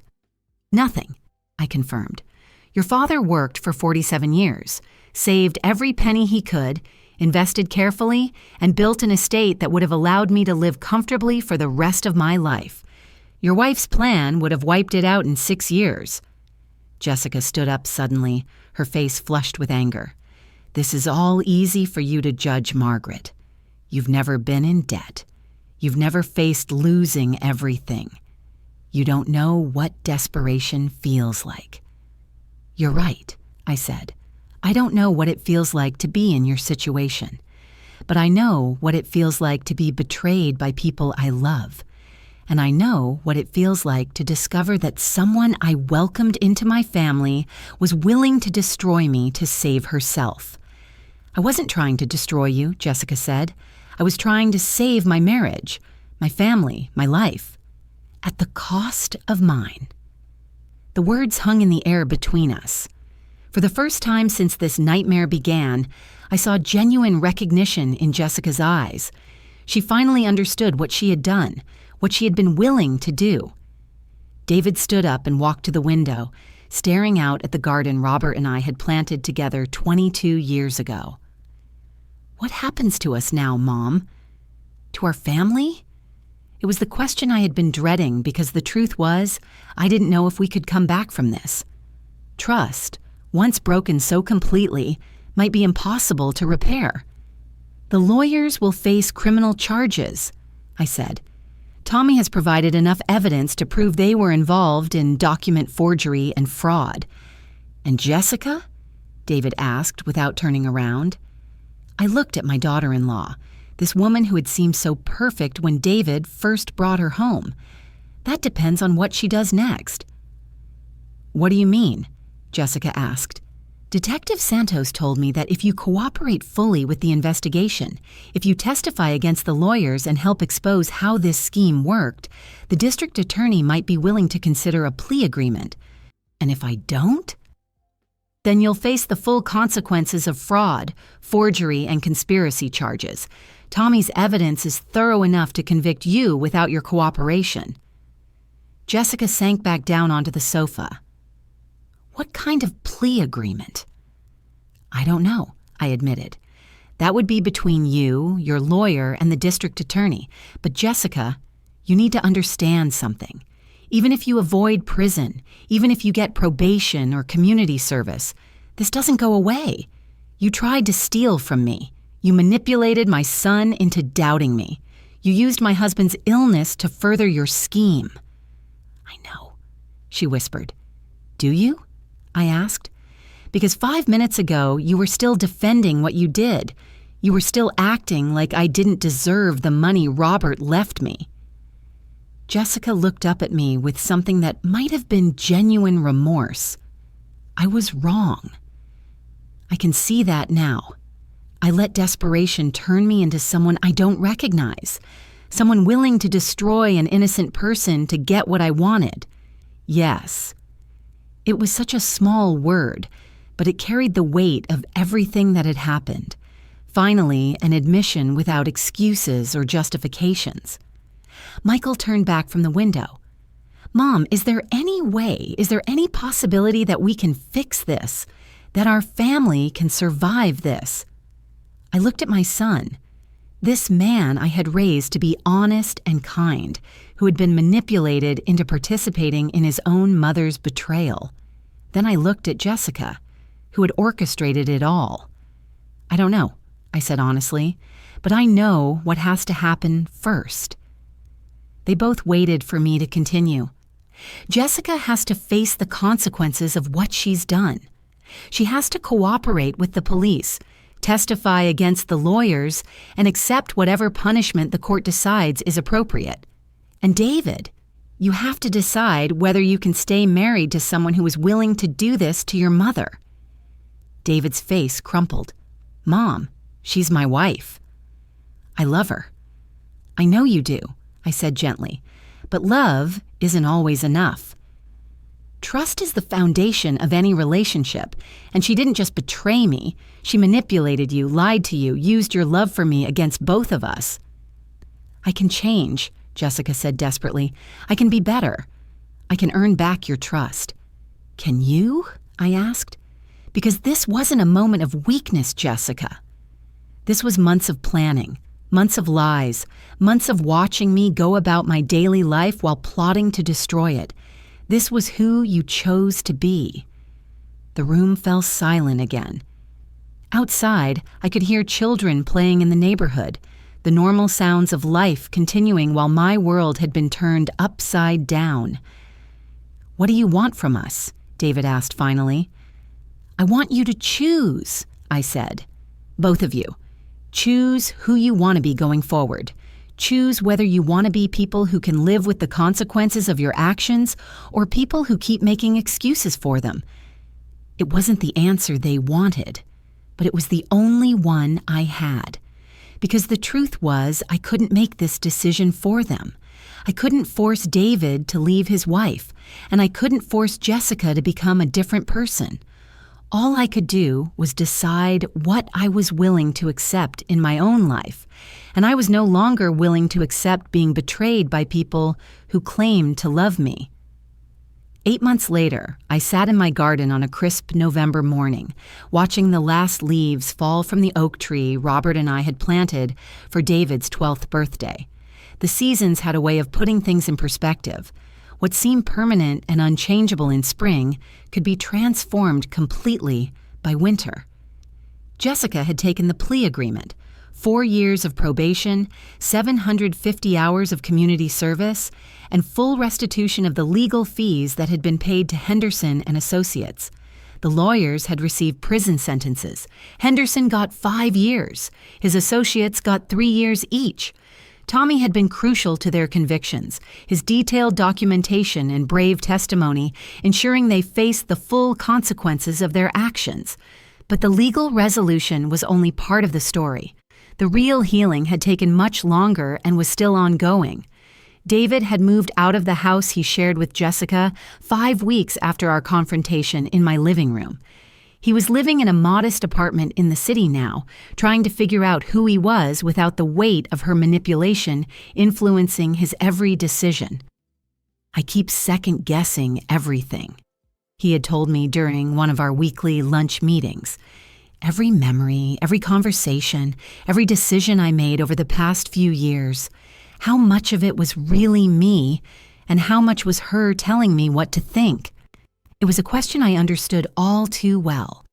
[SPEAKER 1] Nothing, I confirmed. Your father worked for 47 years, saved every penny he could, invested carefully, and built an estate that would have allowed me to live comfortably for the rest of my life. Your wife's plan would have wiped it out in 6 years. Jessica stood up suddenly, her face flushed with anger. This is all easy for you to judge, Margaret. You've never been in debt. You've never faced losing everything. You don't know what desperation feels like. You're right, I said. I don't know what it feels like to be in your situation, but I know what it feels like to be betrayed by people I love. And I know what it feels like to discover that someone I welcomed into my family was willing to destroy me to save herself. I wasn't trying to destroy you, Jessica said. I was trying to save my marriage, my family, my life, at the cost of mine. The words hung in the air between us. For the first time since this nightmare began, I saw genuine recognition in Jessica's eyes. She finally understood what she had done, what she had been willing to do. David stood up and walked to the window, staring out at the garden Robert and I had planted together 22 years ago. What happens to us now, Mom? To our family? It was the question I had been dreading because the truth was, I didn't know if we could come back from this. Trust, once broken so completely, might be impossible to repair. The lawyers will face criminal charges, I said. Tommy has provided enough evidence to prove they were involved in document forgery and fraud. And Jessica? David asked without turning around. I looked at my daughter-in-law, this woman who had seemed so perfect when David first brought her home. That depends on what she does next. What do you mean? Jessica asked. Detective Santos told me that if you cooperate fully with the investigation, if you testify against the lawyers and help expose how this scheme worked, the district attorney might be willing to consider a plea agreement. And if I don't? Then you'll face the full consequences of fraud, forgery, and conspiracy charges. Tommy's evidence is thorough enough to convict you without your cooperation. Jessica sank back down onto the sofa. What kind of plea agreement? I don't know, I admitted. That would be between you, your lawyer, and the district attorney. But Jessica, you need to understand something. Even if you avoid prison, even if you get probation or community service, this doesn't go away. You tried to steal from me. You manipulated my son into doubting me. You used my husband's illness to further your scheme. I know, she whispered. Do you? I asked. Because 5 minutes ago, you were still defending what you did. You were still acting like I didn't deserve the money Robert left me. Jessica looked up at me with something that might have been genuine remorse. I was wrong. I can see that now. I let desperation turn me into someone I don't recognize, someone willing to destroy an innocent person to get what I wanted. Yes. It was such a small word, but it carried the weight of everything that had happened. Finally, an admission without excuses or justifications. Michael turned back from the window. Mom, is there any possibility that we can fix this, that our family can survive this? I looked at my son, this man I had raised to be honest and kind, who had been manipulated into participating in his own mother's betrayal. Then I looked at Jessica, who had orchestrated it all. I don't know, I said honestly, but I know what has to happen first. They both waited for me to continue. Jessica has to face the consequences of what she's done. She has to cooperate with the police, testify against the lawyers, and accept whatever punishment the court decides is appropriate. And David, you have to decide whether you can stay married to someone who is willing to do this to your mother." David's face crumpled. "Mom, she's my wife. I love her." "I know you do," I said gently, "but love isn't always enough. Trust is the foundation of any relationship, and she didn't just betray me. She manipulated you, lied to you, used your love for me against both of us." "I can change," Jessica said desperately. "I can be better. I can earn back your trust." "Can you?" I asked. Because this wasn't a moment of weakness, Jessica. This was months of planning, months of lies, months of watching me go about my daily life while plotting to destroy it. This was who you chose to be. The room fell silent again. Outside, I could hear children playing in the neighborhood, the normal sounds of life continuing while my world had been turned upside down. "What do you want from us?" David asked finally. "I want you to choose," I said. "Both of you. Choose who you want to be going forward. Choose whether you want to be people who can live with the consequences of your actions or people who keep making excuses for them." It wasn't the answer they wanted, but it was the only one I had. Because the truth was, I couldn't make this decision for them. I couldn't force David to leave his wife, and I couldn't force Jessica to become a different person. All I could do was decide what I was willing to accept in my own life, and I was no longer willing to accept being betrayed by people who claimed to love me. 8 months later, I sat in my garden on a crisp November morning, watching the last leaves fall from the oak tree Robert and I had planted for David's 12th birthday. The seasons had a way of putting things in perspective. What seemed permanent and unchangeable in spring could be transformed completely by winter. Jessica had taken the plea agreement, 4 years of probation, 750 hours of community service, and full restitution of the legal fees that had been paid to Henderson and Associates. The lawyers had received prison sentences. Henderson got 5 years. His associates got 3 years each. Tommy had been crucial to their convictions, his detailed documentation and brave testimony ensuring they faced the full consequences of their actions. But the legal resolution was only part of the story. The real healing had taken much longer and was still ongoing. David had moved out of the house he shared with Jessica 5 weeks after our confrontation in my living room. He was living in a modest apartment in the city now, trying to figure out who he was without the weight of her manipulation influencing his every decision. "I keep second-guessing everything," he had told me during one of our weekly lunch meetings. Every memory, every conversation, every decision I made over the past few years, how much of it was really me and how much was her telling me what to think. It was a question I understood all too well.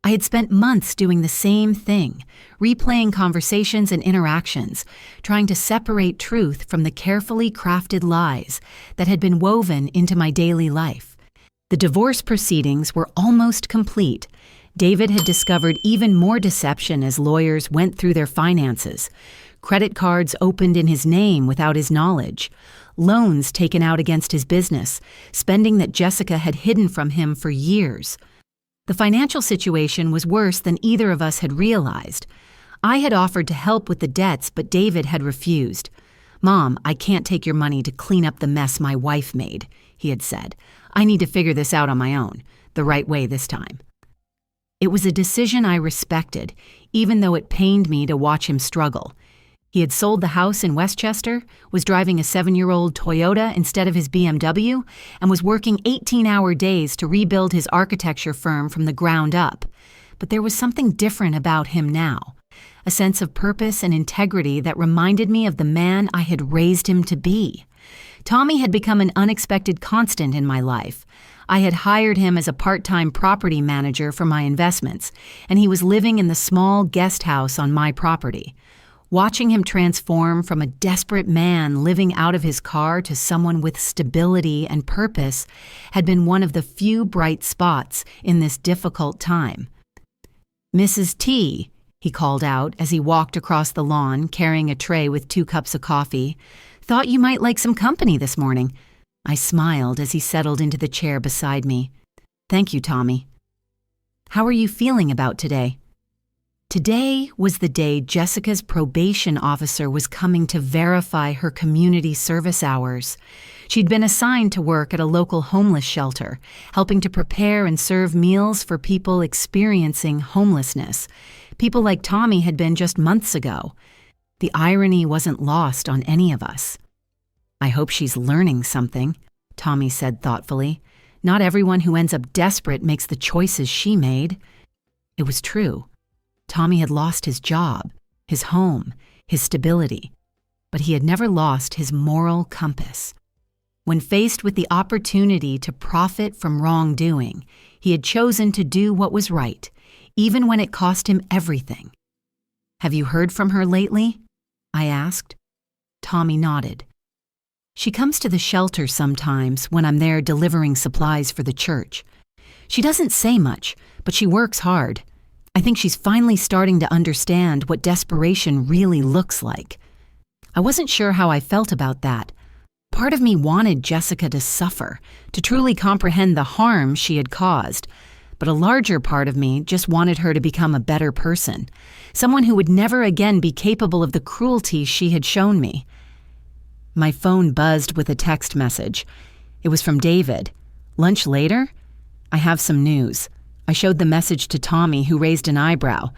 [SPEAKER 1] I had spent months doing the same thing, replaying conversations and interactions, trying to separate truth from the carefully crafted lies that had been woven into my daily life. The divorce proceedings were almost complete. David had discovered even more deception as lawyers went through their finances. Credit cards opened in his name without his knowledge. Loans taken out against his business, spending that Jessica had hidden from him for years. The financial situation was worse than either of us had realized. I had offered to help with the debts, but David had refused. "Mom, I can't take your money to clean up the mess my wife made," he had said. "I need to figure this out on my own, the right way this time." It was a decision I respected, even though it pained me to watch him struggle. He had sold the house in Westchester, was driving a 7-year-old Toyota instead of his BMW, and was working 18-hour days to rebuild his architecture firm from the ground up. But there was something different about him now, a sense of purpose and integrity that reminded me of the man I had raised him to be. Tommy had become an unexpected constant in my life. I had hired him as a part-time property manager for my investments, and he was living in the small guest house on my property. Watching him transform from a desperate man living out of his car to someone with stability and purpose had been one of the few bright spots in this difficult time. "Mrs. T," he called out as he walked across the lawn carrying a tray with 2 cups of coffee. "Thought you might like some company this morning." I smiled as he settled into the chair beside me. "Thank you, Tommy." "How are you feeling about today?" Today was the day Jessica's probation officer was coming to verify her community service hours. She'd been assigned to work at a local homeless shelter, helping to prepare and serve meals for people experiencing homelessness. People like Tommy had been just months ago. The irony wasn't lost on any of us. "I hope she's learning something," Tommy said thoughtfully. "Not everyone who ends up desperate makes the choices she made." It was true. Tommy had lost his job, his home, his stability, but he had never lost his moral compass. When faced with the opportunity to profit from wrongdoing, he had chosen to do what was right, even when it cost him everything. "Have you heard from her lately?" I asked. Tommy nodded. "She comes to the shelter sometimes when I'm there delivering supplies for the church. She doesn't say much, but she works hard. I think she's finally starting to understand what desperation really looks like." I wasn't sure how I felt about that. Part of me wanted Jessica to suffer, to truly comprehend the harm she had caused, but a larger part of me just wanted her to become a better person, someone who would never again be capable of the cruelty she had shown me. My phone buzzed with a text message. It was from David. "Lunch later? I have some news." I showed the message to Tommy, who raised an eyebrow.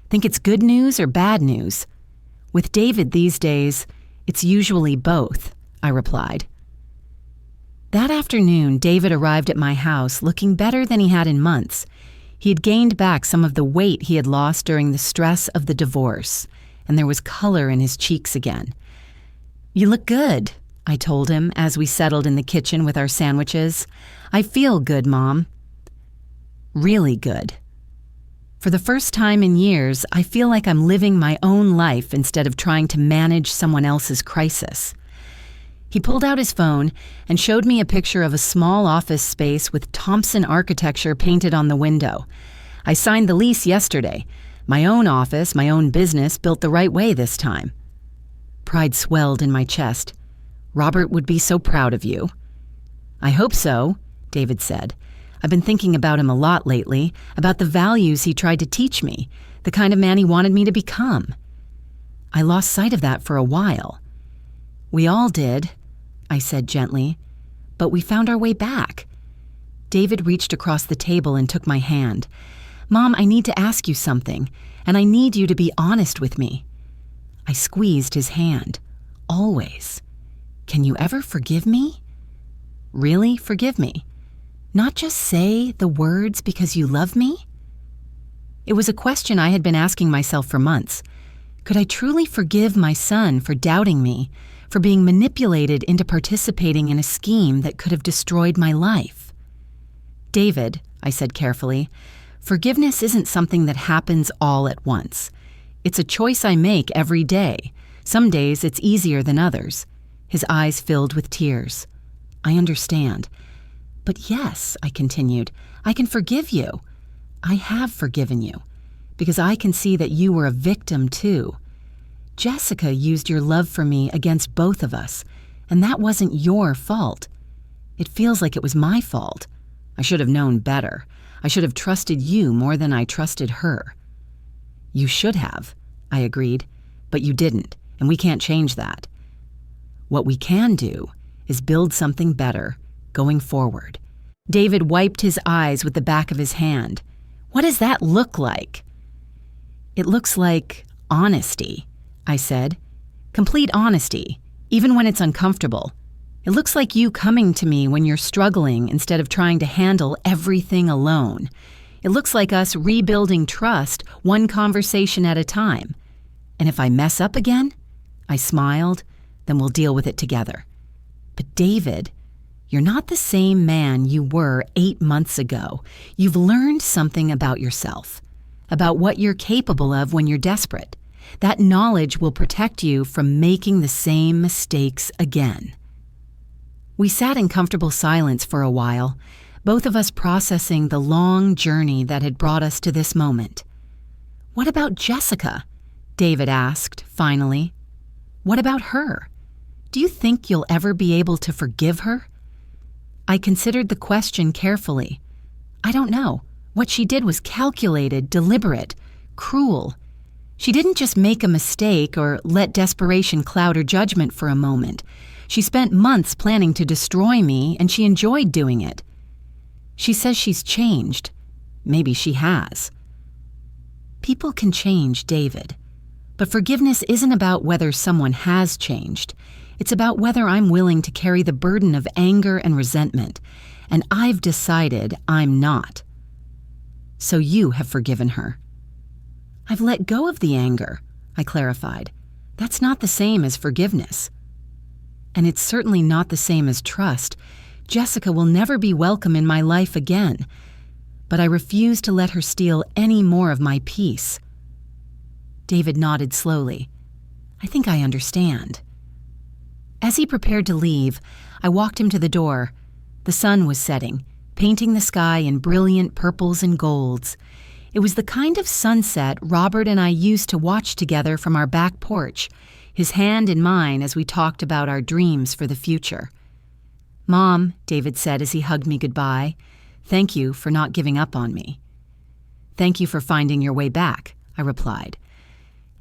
[SPEAKER 1] "Think it's good news or bad news?" "With David these days, it's usually both," I replied. That afternoon, David arrived at my house looking better than he had in months. He had gained back some of the weight he had lost during the stress of the divorce, and there was color in his cheeks again. "You look good," I told him as we settled in the kitchen with our sandwiches. "I feel good, Mom." Really good. For the first time in years, I feel like I'm living my own life instead of trying to manage someone else's crisis. He pulled out his phone and showed me a picture of a small office space with Thompson architecture painted on the window. "I signed the lease yesterday. My own office, my own business, built the right way this time." Pride swelled in my chest. "Robert would be so proud of you." "I hope so," David said. "I've been thinking about him a lot lately, about the values he tried to teach me, the kind of man he wanted me to become." I lost sight of that for a while. "We all did," I said gently, "but we found our way back." David reached across the table and took my hand. "Mom, I need to ask you something, and I need you to be honest with me." I squeezed his hand. "Always. Can you ever forgive me?" "Really forgive me? Not just say the words because you love me?" It was a question I had been asking myself for months. Could I truly forgive my son for doubting me, for being manipulated into participating in a scheme that could have destroyed my life? "David," I said carefully, "forgiveness isn't something that happens all at once. It's a choice I make every day. Some days it's easier than others." His eyes filled with tears. "I understand. But yes," I continued, "I can forgive you. I have forgiven you, because I can see that you were a victim too. Jessica used your love for me against both of us, and that wasn't your fault. It feels like it was my fault. I should have known better. I should have trusted you more than I trusted her." "You should have," I agreed, "but you didn't, and we can't change that. What we can do is build something better going forward." David wiped his eyes with the back of his hand. "What does that look like?" "It looks like honesty," I said. "Complete honesty, even when it's uncomfortable. It looks like you coming to me when you're struggling instead of trying to handle everything alone. It looks like us rebuilding trust one conversation at a time. And if I mess up again," I smiled, "then we'll deal with it together. But David, you're not the same man you were 8 months ago. You've learned something about yourself, about what you're capable of when you're desperate. That knowledge will protect you from making the same mistakes again." We sat in comfortable silence for a while, both of us processing the long journey that had brought us to this moment. "What about Jessica?" David asked, finally. "What about her? Do you think you'll ever be able to forgive her?" I considered the question carefully. I don't know. What she did was calculated, deliberate, cruel. She didn't just make a mistake or let desperation cloud her judgment for a moment. She spent months planning to destroy me, and she enjoyed doing it. She says she's changed. Maybe she has. People can change, David. But forgiveness isn't about whether someone has changed. It's about whether I'm willing to carry the burden of anger and resentment. And I've decided I'm not. So you have forgiven her. I've let go of the anger, I clarified. That's not the same as forgiveness. And it's certainly not the same as trust. Jessica will never be welcome in my life again. But I refuse to let her steal any more of my peace. David nodded slowly. I think I understand. As he prepared to leave, I walked him to the door. The sun was setting, painting the sky in brilliant purples and golds. It was the kind of sunset Robert and I used to watch together from our back porch, his hand in mine as we talked about our dreams for the future. "Mom," David said as he hugged me goodbye, "thank you for not giving up on me." "Thank you for finding your way back," I replied.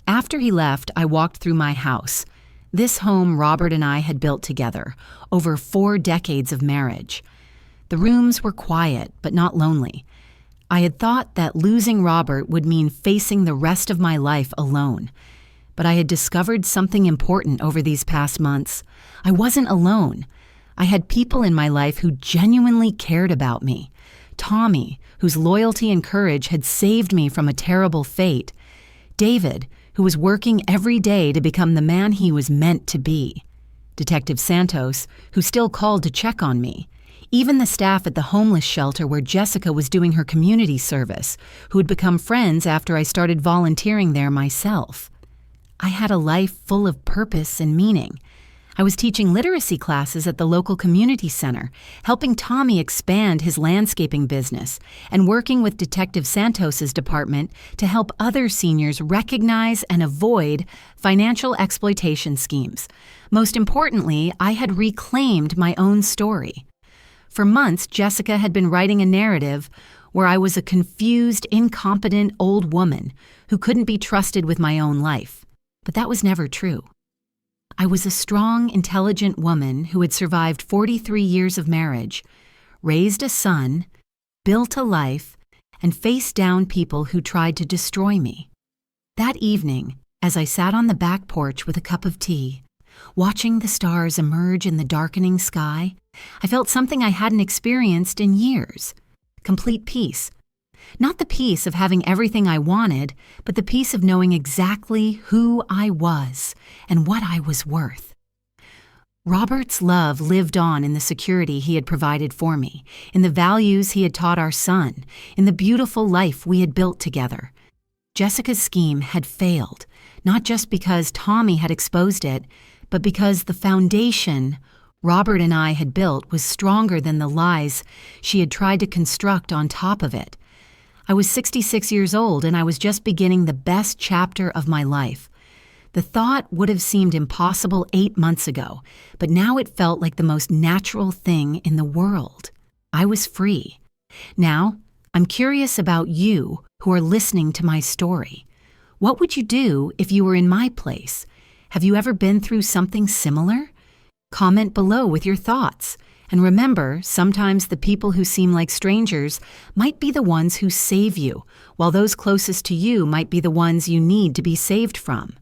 [SPEAKER 1] After he left, I walked through my house. This home Robert and I had built together, over 4 decades of marriage. The rooms were quiet, but not lonely. I had thought that losing Robert would mean facing the rest of my life alone. But I had discovered something important over these past months. I wasn't alone. I had people in my life who genuinely cared about me. Tommy, whose loyalty and courage had saved me from a terrible fate. David, who was working every day to become the man he was meant to be. Detective Santos, who still called to check on me. Even the staff at the homeless shelter where Jessica was doing her community service, who had become friends after I started volunteering there myself. I had a life full of purpose and meaning. I was teaching literacy classes at the local community center, helping Tommy expand his landscaping business, and working with Detective Santos's department to help other seniors recognize and avoid financial exploitation schemes. Most importantly, I had reclaimed my own story. For months, Jessica had been writing a narrative where I was a confused, incompetent old woman who couldn't be trusted with my own life. But that was never true. I was a strong, intelligent woman who had survived 43 years of marriage, raised a son, built a life, and faced down people who tried to destroy me. That evening, as I sat on the back porch with a cup of tea, watching the stars emerge in the darkening sky, I felt something I hadn't experienced in years: complete peace. Not the peace of having everything I wanted, but the peace of knowing exactly who I was and what I was worth. Robert's love lived on in the security he had provided for me, in the values he had taught our son, in the beautiful life we had built together. Jessica's scheme had failed, not just because Tommy had exposed it, but because the foundation Robert and I had built was stronger than the lies she had tried to construct on top of it. I was 66 years old, and I was just beginning the best chapter of my life. The thought would have seemed impossible 8 months ago, but now it felt like the most natural thing in the world. I was free. Now, I'm curious about you who are listening to my story. What would you do if you were in my place? Have you ever been through something similar? Comment below with your thoughts. And remember, sometimes the people who seem like strangers might be the ones who save you, while those closest to you might be the ones you need to be saved from.